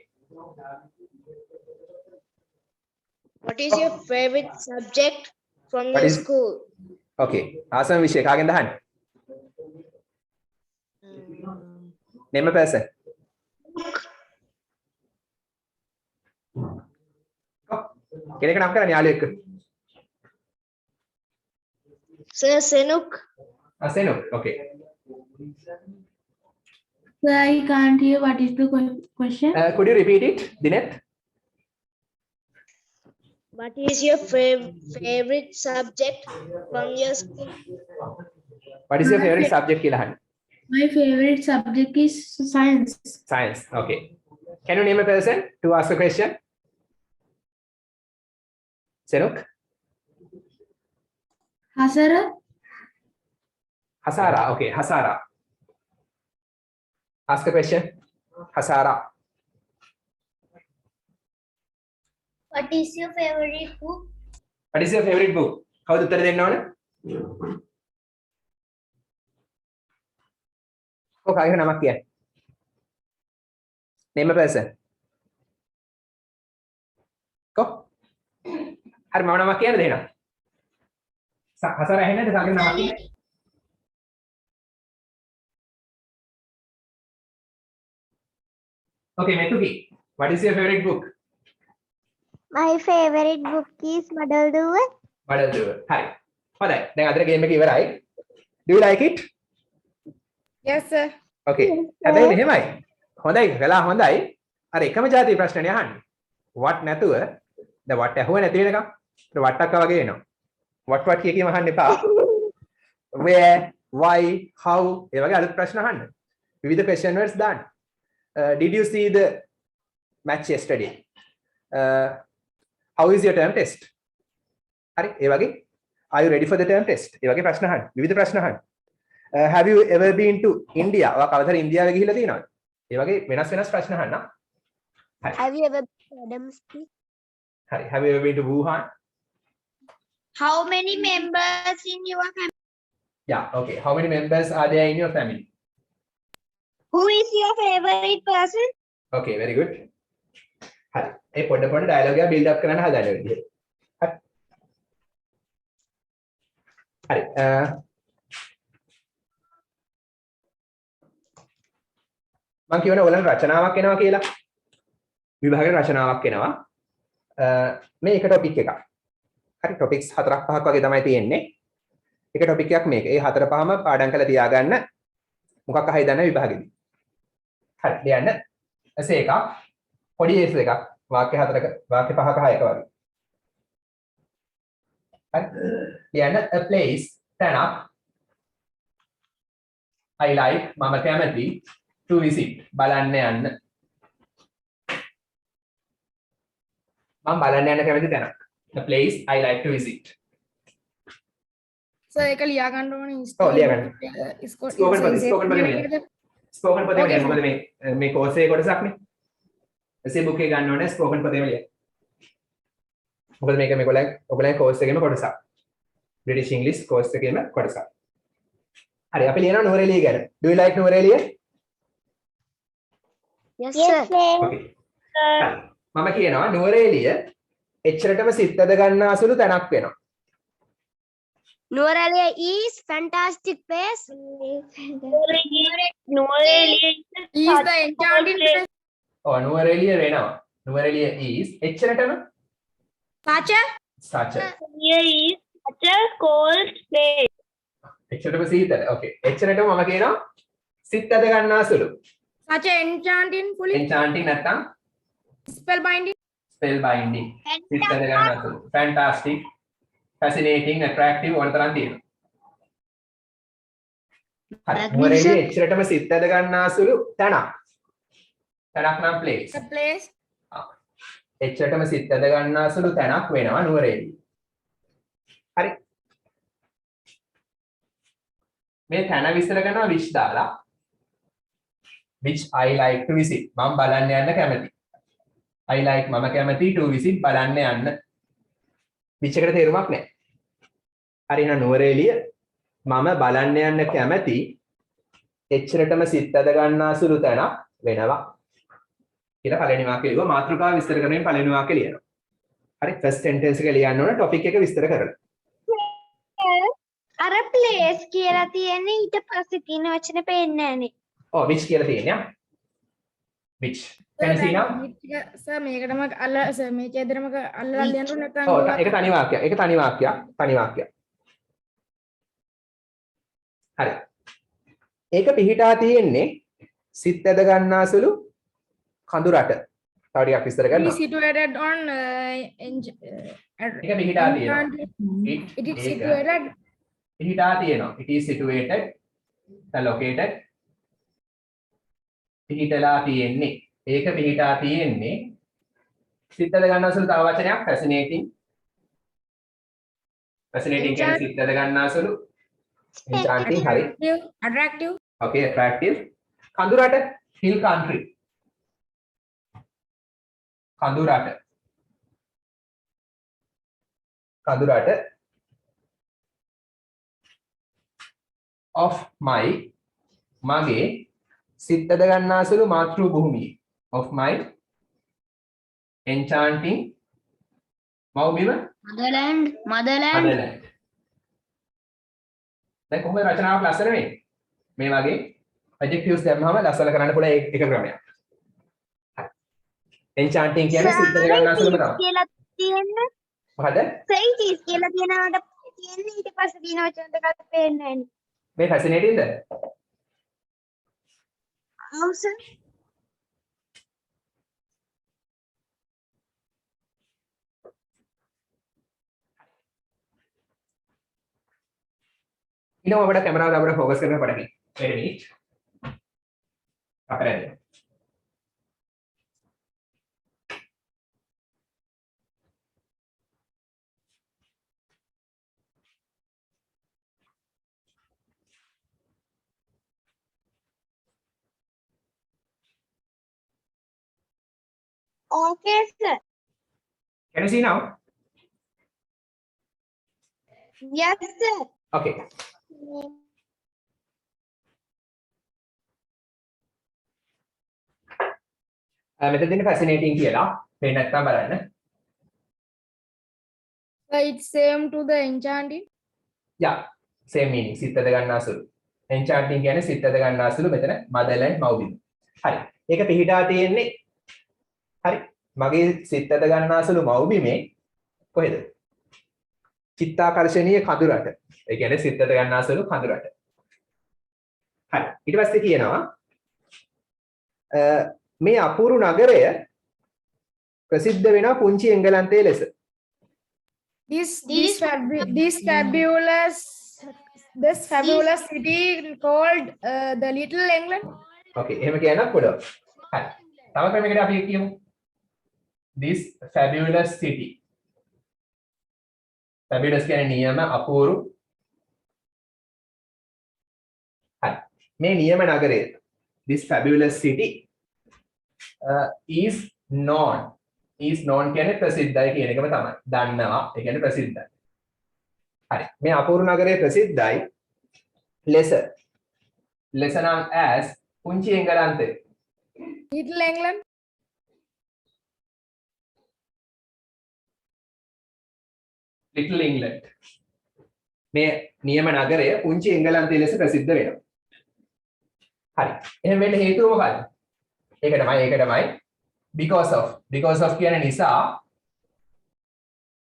What is your favorite subject from What your is- school? Okay. ආසම විෂය කාගෙන්ද අහන්න? Name a person. Go. කෙනෙක් නම් කරන්න යාළුවෙක්. Sir Senuk. අසෙනු. Okay. Sir, I can't hear. What is the question? Could you repeat it, Dinet? What is your favorite subject from your school? What is your favorite subject කියලා අහන්න. My favorite subject is science. Science. Okay. Can you name a person to ask a question? Senuk? Hasara. Hasara. Okay. Hasara. Ask a question. Hasara. What is your favorite book? What is your favorite book? කවුද උත්තර දෙන්න ඕන? ඔය කාගේ නමක් කියන්න. Name a person. Go. හරි මම නමක් කියන්න දෙන්නම්. හසාර ඇහෙන්නේ නැද්ද කාගේ නමක් කියන්නේ? Okay, Metuki. What is your favorite book? My favorite book is Model Duel. Model Duel. හරි. හොඳයි. දැන් අදට ගේම් එක ඉවරයි. Do you like it? Yes, sir. Okay. හැබැයි මෙහෙමයි. හොඳයි. වෙලා හොඳයි. අර එකම જાති ප්‍රශ්නනේ අහන්නේ. what නැතුව දැන් what ඇහුව නැති වෙනකම් what අක්ක වගේ එනවා. what කිය කීම අහන්න එපා. where, why, how ඒ වගේ අලුත් ප්‍රශ්න අහන්න. විවිධ question words දාන්න. Did you see the match yesterday? How is your term test? හරි ඒ වගේ are you ready for the term test? ඒ වගේ ප්‍රශ්න අහන්න. විවිධ ප්‍රශ්න අහන්න. Have you ever been to India? ඔයා කවදාද ඉන්දියාවේ ගිහිල්ලා තියෙනවද? ඒ වගේ වෙනස් ප්‍රශ්න අහන්න. හරි. Have you ever been to Adams Street? හරි. Have you ever been to Wuhan? How many members in your family? Yeah, okay. How many members are there in your family? Who is your favorite person? Okay, very good. හරි. ඒ පොඩ dialogue එක build up කරන්න හදන විදිහ. හරි. හරි. මම කියවන ඔයගලන්ට රචනාවක් එනවා කියලා. විභාගයේ රචනාවක් එනවා. මේ එක ටොපික් එකක්. හරි ටොපික්ස් 4ක් 5ක් වගේ තමයි තියෙන්නේ. එක ටොපික් එකක් මේක. ඒ 4 5ම පාඩම් කරලා තියාගන්න. මොකක් අහයි දන්න විභාගෙදී. හරි ලියන්න. එසේ එකක් පොඩි ඒස් එකක් වාක්‍ය 4ක වාක්‍ය 5ක 6ක වගේ. හරි ලියන්න a place තැනක් I like මම කැමති to visit බලන්න යන්න. මම බලන්න යන්න කැමති තැනක්. a place I like to visit. Sir ඒක ලියා ගන්න ඕනේ. ඔව් ලියා ගන්න. ස්පෝකන් පදේ Okay, මොකද මේ කෝස් එකේ කොටසක් නේ. එසේ බුක් එක ගන්න ඕනේ ස්පෝකන් පදේම ලියන්න. මොකද මේක ඔයගොල්ලන්ගේ කෝස් එකේම කොටසක්. British English කෝස් එකේම කොටසක්. හරි අපි ලියනවා නුවරඑළිය ගැන. Do you like Nuwara Eliya? Yes, Yes, sir. sir. Okay. මම කියනවා නුවරඑළිය එච්චරටම සිත්ද ගන්නාසුළු තැනක් වෙනවා. Nuwara is fantastic place. is the enchanting place. ඔව් නුවරඑළිය වෙනවා. Nuwara Eliya is එච්චරටම such a such a Here is such a cold place. එච්චරටම සීතල. Okay. එච්චරටම මම කියනවා සිත්ද ගන්නාසුළු. such a enchanting fully enchanting නැත්තම් spellbinding spellbinding සිත්ද ගන්නාසුළු. fantastic fascinating attractive ඕන තරම් තියෙනවා. හරි නුවරඑළිය එච්චරටම සිත්ද ගන්නාසුළු තැනක්. තැනක් නම් place. the place එච්චරටම සිත්ද ගන්නාසුළු තැනක් වෙනවා නුවරඑළිය. හරි. මේ තැන විස්තර කරනවා which දාලා. which I like to visit. මම බලන්න යන්න කැමතියි. I like මම කැමතියි to visit බලන්න යන්න. which එකට තේරුමක් නැහැ. හරි එහෙනම් නුවරඑළිය මම බලන්න යන්න කැමති එච්චරටම සිත්ද ගන්නාසුළු තැනක් වෙනවා. කියලා පළවෙනි වාක්‍යය ලියුවා මාතෘකාව විස්තර කරමින් පළවෙනි වාක්‍යය ලියනවා. හරි ෆස්ට් සෙන්ටෙන්ස් එක ලියන්න ඕන ටොපික් එක විස්තර කරලා. අර place කියලා තියෙන්නේ ඊට පස්සේ තියෙන වචන පේන්නේ නැහනේ. ඔව් which කියලා තියෙනවා. which can you see now? Sir මේකටම අල්ල සර් මේකේ ඇදරම අල්ලලා ලියන්න ඕනේ නැත්නම් ඔව් ඒක තනි වාක්‍යයක්. ඒක තනි වාක්‍යයක්. තනි වාක්‍යයක්. හරි. ඒක පිහිටා තියෙන්නේ සිත් ඇද ගන්නාසුළු කඳුරට. තව ටිකක් විස්තර It කරනවා. is situated on ඒක පිහිටා තියෙනවා. it is situated පිහිටා තියෙනවා. it is situated located පිහිටලා තියෙන්නේ. ඒක පිහිටා තියෙන්නේ සිත් ඇද ගන්නාසුළු තව වචනයක් fascinating. fascinating කියන්නේ සිත් ඇද ගන්නාසුළු enchanting හරි. attractive Okay, attractive. කඳුරට hill country. කඳුරට of my මගේ සිත්ද ගන්නාසුළු මාතෘ භූමිය of my enchanting Mawbima Motherland. මදලැන්ඩ්. දැන් කොහොමද රචනාවක් ලස්සන වෙන්නේ? මේ වගේ adjectives දැම්මම ලස්සන කරන්න පුළුවන් එක ක්‍රමයක්. හරි. enchanting කියන්නේ සිත්ද ගන්නාසුළුම තමයි. කියලා තියෙන්නේ මොකද? Scientist කියලා කියනවට තියෙන්නේ ඊට පස්සේ තියෙන වචන දෙකක් පේන්නේ නැහනේ. මේ fascinating ද? Awesome. ඊළඟ අපිට කැමරාව අපිට ફોકસ කරන්න පඩකි. wait a minute. අපරාධ. Okay, sir. Can you see now? Yes, sir. Okay. මෙතන තියෙන fascinating කියලා පේන්න නැත්නම් බලන්න. So it's same to the enchanting. Yeah, same meaning. සිතද ගන්නාසුළු. enchanting කියන්නේ සිතද ගන්නාසුළු මෙතන motherland මව්බිම. හරි. ඒක පිහිටා තියෙන්නේ හරි. මගේ සිතද ගන්නාසුළු මව්බිමේ කොහෙද? චිත්තාකර්ෂණීය කඳුරට. ඒ කියන්නේ සිතද ගන්නාසුළු කඳුරට. හරි. ඊට පස්සේ කියනවා මේ අපූරු නගරය ප්‍රසිද්ධ වෙනවා පුංචි එංගලන්තයේ ලෙස. This fabulous city called the Little England. Okay, එහෙම කියන්නත් පුළුවන්. හරි. තව ක්‍රමයකට අපි කියමු. This fabulous city. Fabulous කියන්නේ නියම අපූරු. හරි. මේ නියම නගරය. This fabulous city is known. Is known කියන්නේ ප්‍රසිද්ධයි කියන එකම තමයි. දන්නවා. ඒ කියන්නේ ප්‍රසිද්ධයි. හරි. මේ අපූරු නගරය ප්‍රසිද්ධයි ලෙස. ලෙස නම් as පුංචි එංගලන්තය. Little England. Little England. මේ නියම නගරය පුංචි එංගලන්තය ලෙස ප්‍රසිද්ධ වෙනවා. හරි. එහෙම වෙන්න හේතුව මොකක්ද? ඒක තමයි because of කියන නිසා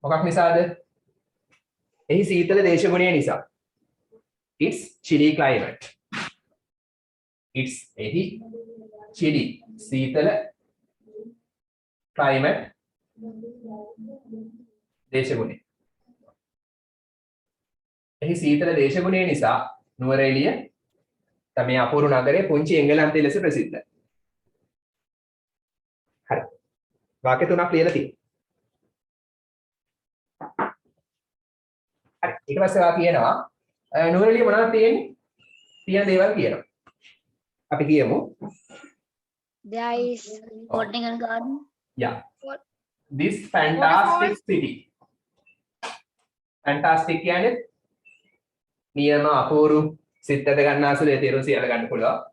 මොකක් නිසාද? එහි සීතල දේශගුණය නිසා. It's chilly climate. It's එහි chilly සීතල climate දේශගුණය. එහි සීතල දේශගුණය නිසා නුවරඑළිය තමයි අපූරු නගරයේ පුංචි එංගලන්තය ලෙස ප්‍රසිද්ධයි. හරි. වාක්‍ය තුනක් ලියලා තියෙනවා. හරි. ඊට පස්සේ වා කියනවා නුවරඑළිය මොනවද තියෙන්නේ? තියෙන දේවල් කියනවා. අපි කියමු. There is botanical garden. Yeah. This fantastic city. Fantastic කියන්නේ නියම අපූරු සිතට ගන්නාසුළු ඒ තේරුම් සියල්ල ගන්න පුළුවන්.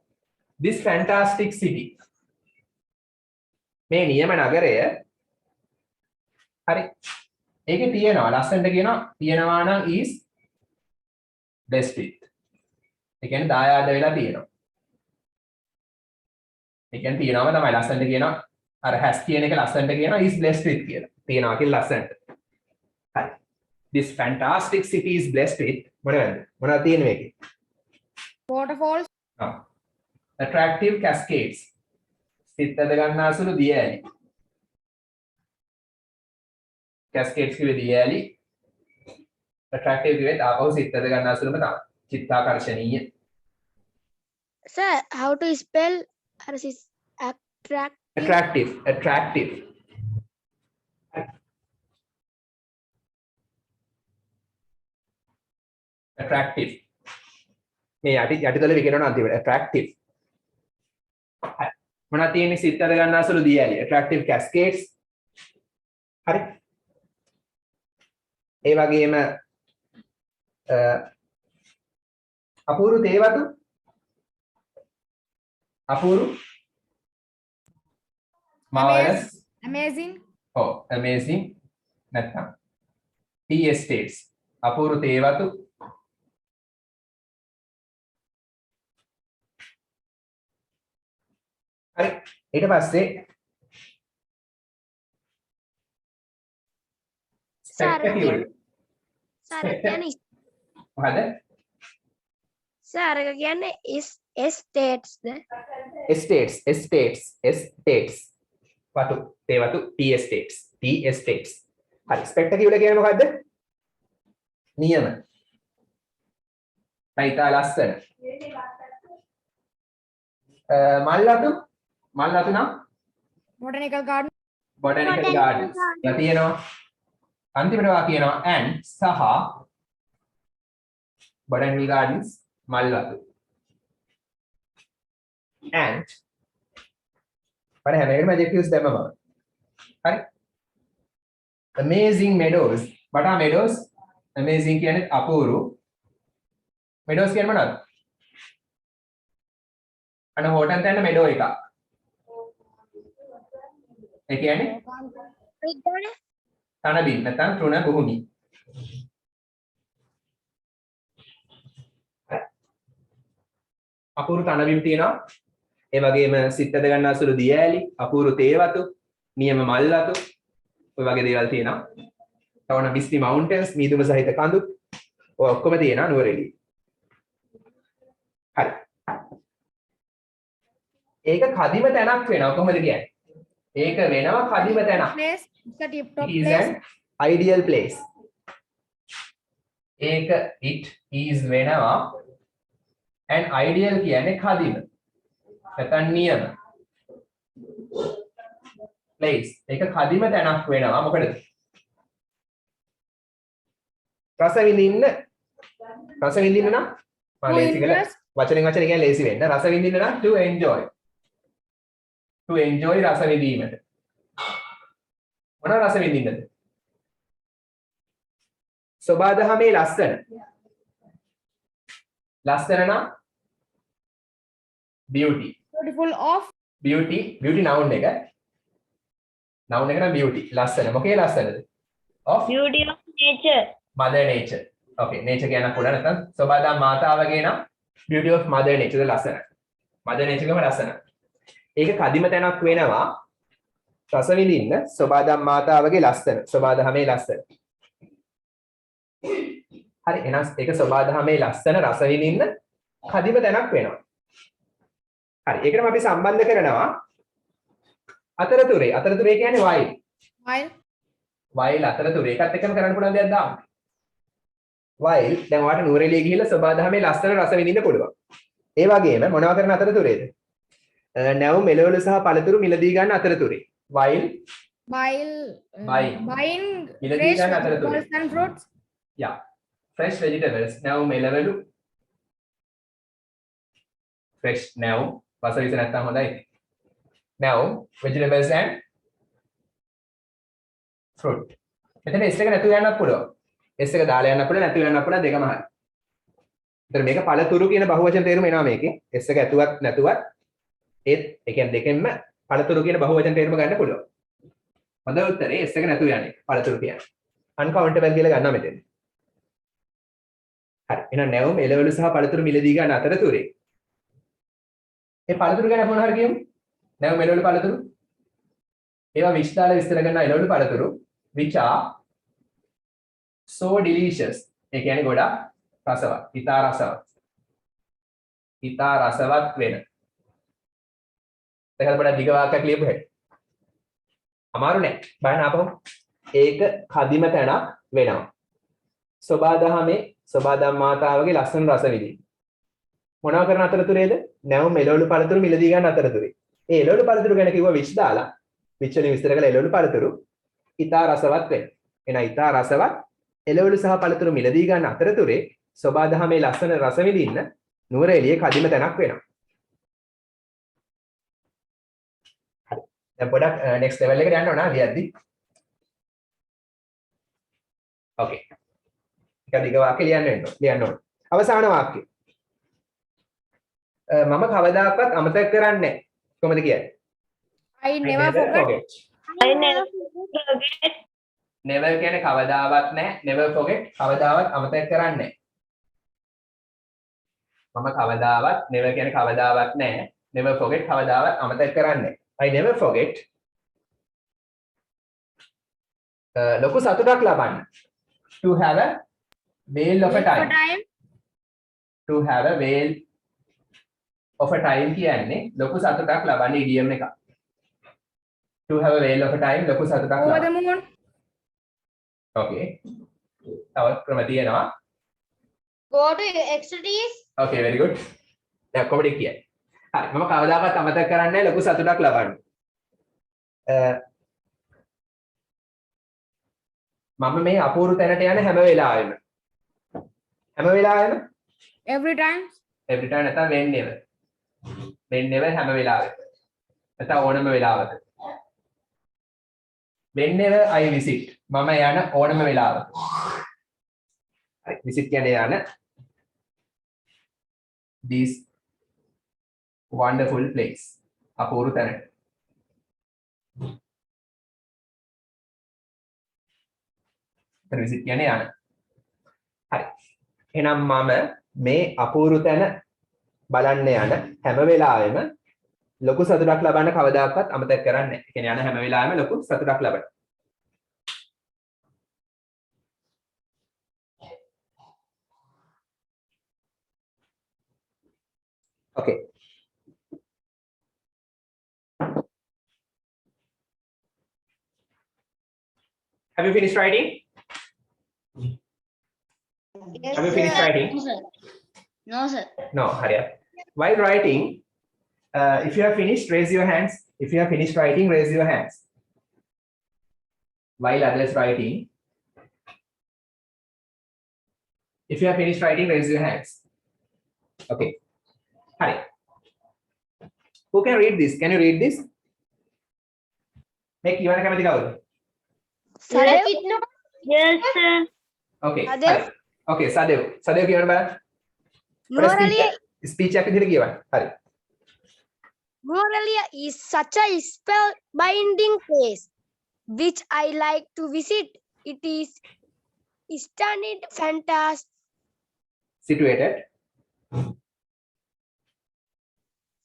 This fantastic city. මේ නියම නගරය හරි. ඒකේ තියෙනවා ලස්සනට තියෙනවා නම් is blessed with. ඒ කියන්නේ දායාද වෙලා තියෙනවා. ඒ කියන්නේ තියෙනවම තමයි ලස්සනට කියනවා අර has කියන එක ලස්සනට කියනවා is blessed with කියලා. තියෙනවා කියලා ලස්සනට. හරි. This fantastic city is blessed with මොනවද තියෙන්නේ මේකේ? Waterfalls. Attractive cascades. සිතද ගන්නාසුළු දිය ඇලි. Cascades කිව්වේ දිය ඇලි. Attractive කිව්වෙත් ආපහු සිතද ගන්නාසුළුම තමයි. චිත්තාකර්ෂණීය. Sir, how to spell Attractive. Attractive. මේ යටිතල විකිරණ අන්තිමට attractive. මොනවද තියෙන්නේ සිතට ගන්නාසුළු දිය ඇලි. Attractive cascades. හරි. ඒ වගේම අපූරු තේවතු අපූරු marvelous Amazing. amazing නැත්නම් tea estates අපූරු තේවතු හරි ඊට පස්සේ spectacular මොකද Sir, again is estates. estates වතු තේවතු tea estates හරි spectacular කියන්නේ මොකද්ද නියම ඉතා ලස්සන මල්වතු නම් Botanical garden. gardens ලා තියෙනවා අන්තිමට වා කියනවා and සහ botanical gardens මල්වතු and මම හැම එකම adjectives දැම්මම හරි. Amazing meadows. What are meadows? Amazing කියන්නේ අපූරු. meadows කියන්නේ මොනවද? අන්න හොටන් තැන්න meadow එක. ඒ කියන්නේ තන බිම් නැත්නම් තෘණ භූමි. අපූරු තන බිම් තියෙනවා. ඒ වගේම සිත් ඇද ගන්නා සුළු දිය ඇලි, අපූරු තේ වතු, නියම මල් වතු, ඔය වගේ දේවල් තියෙනවා. තවන මිස්ටි මවුන්ටන්ස්, මීදුම සහිත කඳු. ඔය ඔක්කොම තියෙනවා නුවරඑළිය. හරි. ඒක කදිම තැනක් වෙනවා කොහොමද කියන්නේ? ඒක වෙනවා කදිම තැනක්. Place, it's a tip top It is place. an ideal place. ඒක it is වෙනවා and ideal කියන්නේ කදිම. නැත්නම් නියම. place. ඒක කදිම තැනක් වෙනවා මොකද? රස විඳින්න නම් මම ලේසි කළා. වචනෙන් වචන කියන්නේ ලේසි වෙන්න. රස විඳින්න නම් to enjoy. To enjoy රස විඳීමට. මොන රස විඳින්නද? සබාදහමේ ලස්සන. ලස්සන නම් beauty. Beautiful of beauty noun එක. noun එක නම් beauty. ලස්සන. මොකේ ලස්සනද? of Beauty of nature. mother nature. Okay, nature කියන පොඩ නැත්නම් සබාදා මාතාවගේ නම් beauty of mother nature ලස්සන. mother nature ගම ලස්සන. ඒක කදිම තැනක් වෙනවා රස විඳින්න සබාදා මාතාවගේ ලස්සන. සබාදහමේ ලස්සන. හරි එහෙනම් ඒක සබාදහමේ ලස්සන රස විඳින්න කදිම තැනක් වෙනවා. හරි ඒකටම අපි සම්බන්ධ කරනවා අතරතුරේ. අතරතුරේ කියන්නේ while. while අතරතුරේ ඒකත් එක්කම කරන්න පුළුවන් දෙයක් දාන්න. while දැන් ඔයාලට නුවරඑළිය ගිහිල්ලා සබාදහමේ ලස්සන රස විඳින්න පුළුවන්. ඒ වගේම මොනවා කරන අතරතුරේද? නැව් මෙලවලු සහ පළතුරු මිලදී ගන්න අතරතුරේ. while buying මිලදී fresh ගන්න අතරතුරේ. vegetables and fruits. yeah fresh vegetables නැව් මෙලවලු fresh නැව් වස විස නැත්තම් හොඳයි. නැව් vegetables and fruit. මෙතන S එක නැතුව යන්නත් පුළුවන්. S එක දාලා යන්නත් පුළුවන් නැතුව යන්නත් පුළුවන් දෙකම හරි. ඒතර මේක පළතුරු කියන බහුවචන තේරුම එනවා මේකේ. S එක ඇතුවත් නැතුවත් ඒ කියන්නේ දෙකෙන්ම පළතුරු කියන බහුවචන තේරුම ගන්න පුළුවන්. හොඳ උත්තරේ S එක නැතුව යන්නේ පළතුරු කියන්නේ. uncountable කියලා ගන්නවා මෙතෙන්. හරි. එහෙනම් නැවුම් එළවලු සහ පළතුරු මිලදී ගන්න අතරතුරේ. මේ පළතුරු ගැන මොනවා හරි කියමු. නැවුම් එළවලු පළතුරු. ඒවා විශ්දාල විස්තර කරන එළවලු පළතුරු which are so delicious. ඒ කියන්නේ ගොඩක් රසවත්. ඉතා රසවත්. ඉතා රසවත් වෙන. දැන් අපිට දිග වාක්‍යයක් ලියපු හැටි. අමාරු නෑ. බලන්න ආපහු. ඒක කදිම තැනක් වෙනවා. සබාදහමේ සබාදම් මාතාවගේ ලස්සන රස විඳින්න. මොනවා කරන අතරතුරේද? නැවුම් එළවලු පළතුරු මිලදී ගන්න අතරතුරේ. ඒ එළවලු පළතුරු ගැන කිව්වා විශ් දාලා. විච් වලින් විස්තර කළ එළවලු පළතුරු ඉතා රසවත් වෙන. එන ඉතා රසවත් එළවලු සහ පළතුරු මිලදී ගන්න අතරතුරේ සබාදහමේ ලස්සන රස විඳින්න නුවරඑළිය කදිම තැනක් වෙනවා. දැන් පොඩක් next level එකට යන්න ඕන ලියද්දි. okay. එක දිග වාක්‍ය ලියන්න ඕන. අවසාන වාක්‍යය. මම කවදාකවත් අමතක කරන්නේ නැහැ. කොහොමද කියන්නේ? I never forget. I never forget. never කියන්නේ කවදාවත් නැහැ. never forget කවදාවත් අමතක කරන්නේ නැහැ. මම කවදාවත් never කියන්නේ කවදාවත් නැහැ. never forget කවදාවත් අමතක කරන්නේ නැහැ. I never forget ලොකු සතුටක් ලබන්න. to have a whale of a time. to have a whale of a time කියන්නේ ලොකු සතුටක් ලබන්න idiom එකක්. to have a whale of a time ලොකු සතුටක් Over the ලබන්න. moon. okay. තව ක්‍රම තියෙනවා. Go to exercise. okay very good. දැන් කොහොමද කියන්නේ? හරි මම කවදාකවත් අමතක කරන්නේ නැහැ ලොකු සතුටක් ලබන්න. මම මේ අපූර්ව තැනට යන හැම වෙලාවෙම Every time. නැත්නම් whenever හැම වෙලාවෙම නැත්නම් ඕනම වෙලාවක whenever I visit මම යන ඕනම වෙලාවක හරි visit කියන්නේ යන this wonderful place අපූර්ව තැනට visit කියන්නේ යන හරි එහෙනම් මම මේ අපූර්ව තැන බලන්න යන හැම වෙලාවෙම ලොකු සතුටක් ලබන්න කවදාකවත් අමතක කරන්නේ නැහැ. ඒ කියන්නේ යන හැම වෙලාවෙම ලොකු සතුටක් ලබන්න. Okay. Have you finished writing? Yes, Have you finished sir. writing? No, sir. No, hurry up. While writing, if you have finished, raise your hands. If you have finished writing, raise your hands. While others writing, if you have finished writing, raise your hands. Okay. Hurry. Who can read this? Can you read this? Make you want to come with Yes, sir. Okay. Sadev. Hurry. Okay, Sadev. Sadev, you want Nuwaralia, to speech activity given. Hurry. Nuwaralia is such a spellbinding place which I like to visit. It is stunning, fantastic,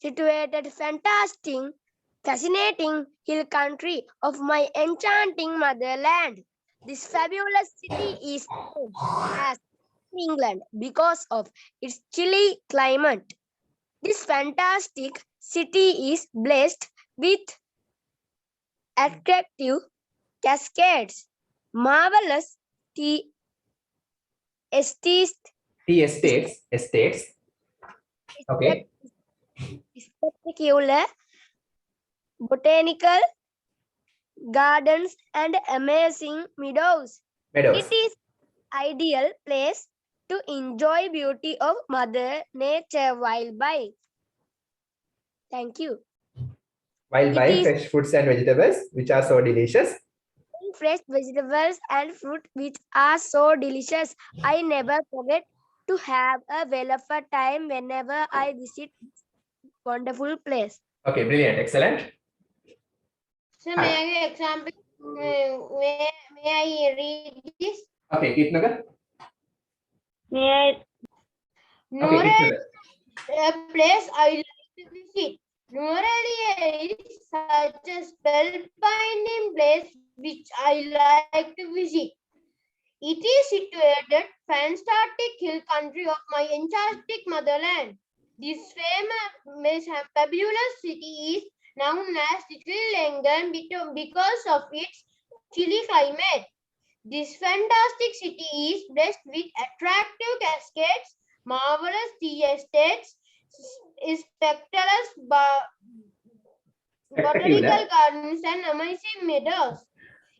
situated, fantastic, fascinating hill country of my enchanting motherland. This fabulous city is known as England because of its chilly climate. This fantastic city is blessed with attractive cascades, marvelous tea estates, Estates. Okay. spectacular botanical gardens, and amazing meadows. Meadows. It is ideal place to enjoy beauty of Mother Nature while by. Thank you. While It buying is- fresh fruits and vegetables, which are so delicious. Fresh vegetables and fruit which are so delicious. I never forget to have a well of a time whenever I visit this wonderful place. Okay, brilliant, excellent. So Hi. may I example? May I read this? Okay, Kitnagar. May I? Okay, Nuwara Kitnagar. a place I like to visit. Nuwaralia is such a spellbinding place which I like to visit. It is situated fantastic hill country of my enchanting motherland. This famous fabulous city is known as Little England because of its chilly climate. This fantastic city is blessed with attractive cascades, marvelous tea estates, spectacular botanical gardens, and amazing meadows.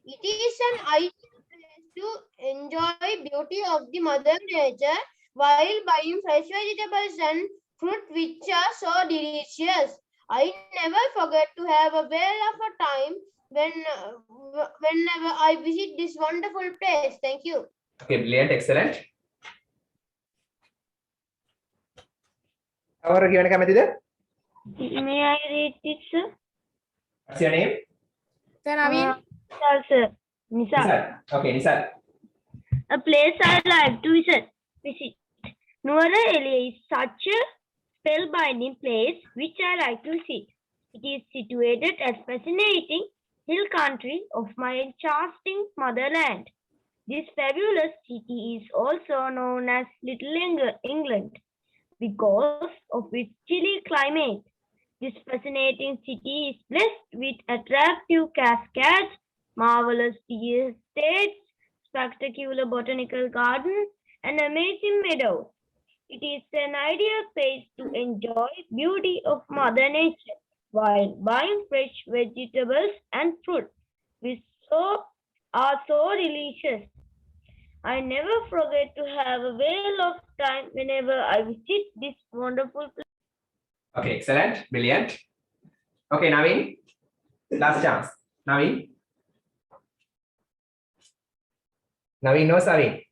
It is an ideal place to enjoy beauty of the Mother Nature while buying fresh vegetables and fruit which are so delicious. I never forget to have a well of a time whenever I visit this wonderful place. Thank you. Okay, brilliant, excellent. Our given කැමතිද? May I read it, sir? What's your name? Sir Naveen. Nisal, sir. Nisal. Nisal. Okay, Nisal. A place I like to visit. Nuwaralia is such a spellbinding place which I like to visit. It is situated at fascinating hill country of my enchanting motherland. This fabulous city is also known as Little England because of its chilly climate. This fascinating city is blessed with attractive cascades, marvelous tea estates, spectacular botanical gardens, and amazing meadows. It is an ideal place to enjoy beauty of Mother Nature while buying fresh vegetables and fruit, which are so delicious. I never forget to have a whale of time whenever I visit this wonderful place. Okay, excellent, brilliant. Okay, Naveen. Last chance. Naveen. Naveen knows Naveen.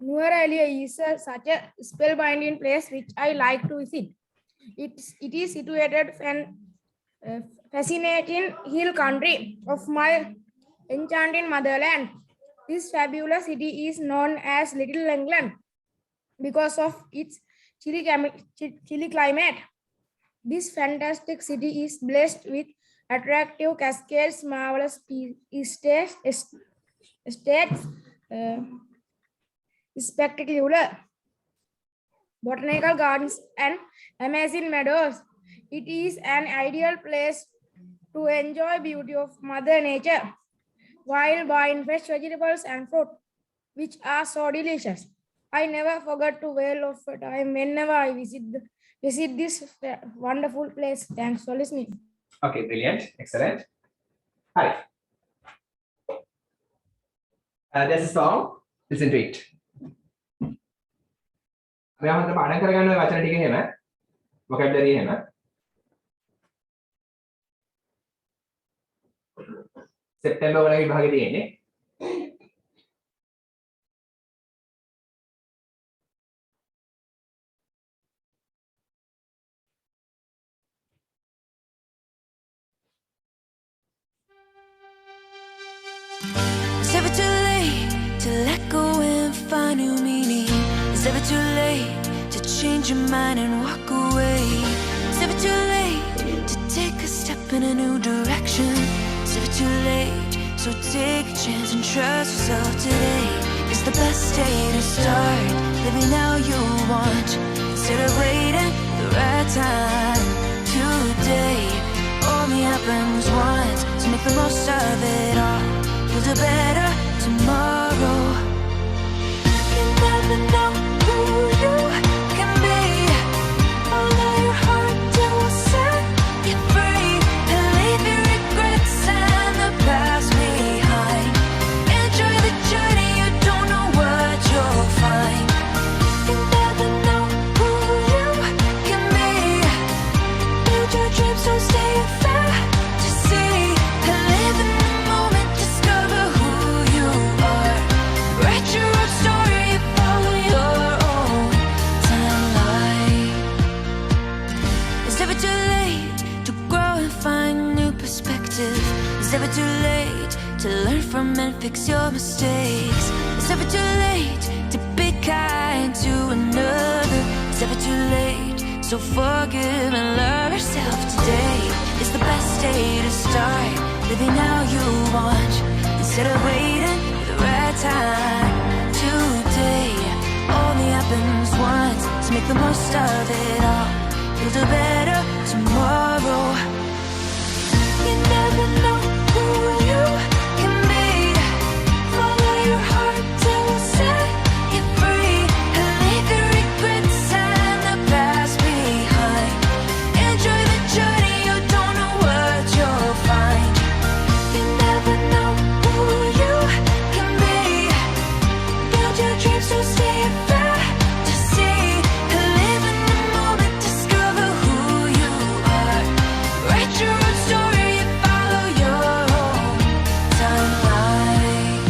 Nuwara Eliya is such a spellbinding place which I like to visit. It is situated in fascinating hill country of my enchanting motherland. This fabulous city is known as Little England because of its chilly climate. This fantastic city is blessed with attractive cascades, marvelous estates, spectacular botanical gardens, and amazing meadows. It is an ideal place to enjoy beauty of Mother Nature while buying fresh vegetables and fruit, which are so delicious. I never forget to wail of a time whenever I visit this wonderful place. Thanks for listening. Okay, brilliant, excellent. Hi. There's a song. Listen to it. We have to පාඩම් කරගන්න ඔය වචන ටික එහෙම vocabulary එහෙම සෙප්තැම්බර් වල විභාගෙ තියෙන්නේ. It's never too late to let go and find new meaning. It's never too late to change your mind and walk away. It's never too late to take a step in a new direction. It's never too late, so take a chance and trust yourself today. It's the best day to start living how you want, instead of waiting for the right time. Today only happens once, so make the most of it all. Build a better tomorrow. You never know who you can be. Follow your heart till we'll set you free, and leave your regrets and the past behind. Enjoy the journey, you don't know what you'll find. You never know who you can be. Build your dreams, so stay a fantasy, and live in the moment. Discover who you are. Write your own story, follow your own timeline. It's never too late to grow and find new perspective. It's never too late to learn from and fix your mistakes. It's never too late to be kind to another. It's never too late, so forgive and love yourself today. It's the best day to start living how you want, instead of waiting for the right time. Today only happens once, so make the most of it all. Build a better tomorrow. You never know who you can be. Follow your heart till we'll set you free, and leave your regrets and the past behind. Enjoy the journey, you don't know what you'll find. You never know who you can be. Build your dreams, so stay a fantasy, and live in the moment. Discover who you are. Write your own story, follow your own timeline.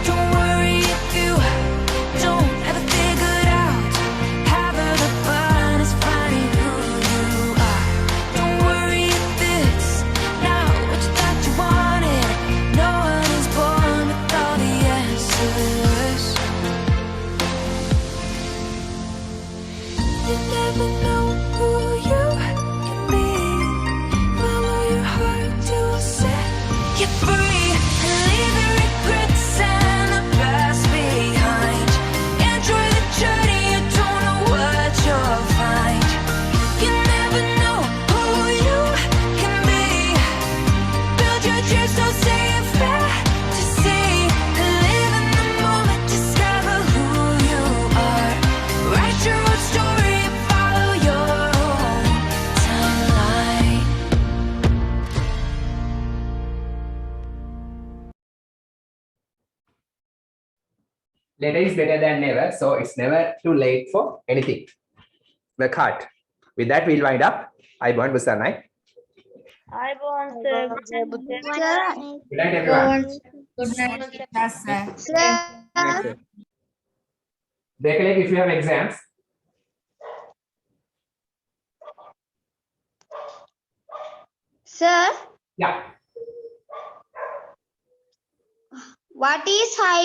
Don't worry if you don't have it figured out. Having the fun is finding who you are. Don't worry if it's not what you thought you wanted. No one is born with all the answers. You never know who you can be. Follow your heart till we'll set you free, and leave your regrets and the past behind. Enjoy the journey, you don't know what you'll find. You never know who you can be. Build your dreams, don't stay in fantasy, and live in the moment. Discover who you are. Write your own story, follow your own timeline. Later is better than never, so it's never too late for anything. Work hard. With that, we'll wind up. අයිබෝන් බුසන්නයි. I want sir. Good night everyone. Good night, sir. Dekalek, if you have exams, Sir, yeah. what is high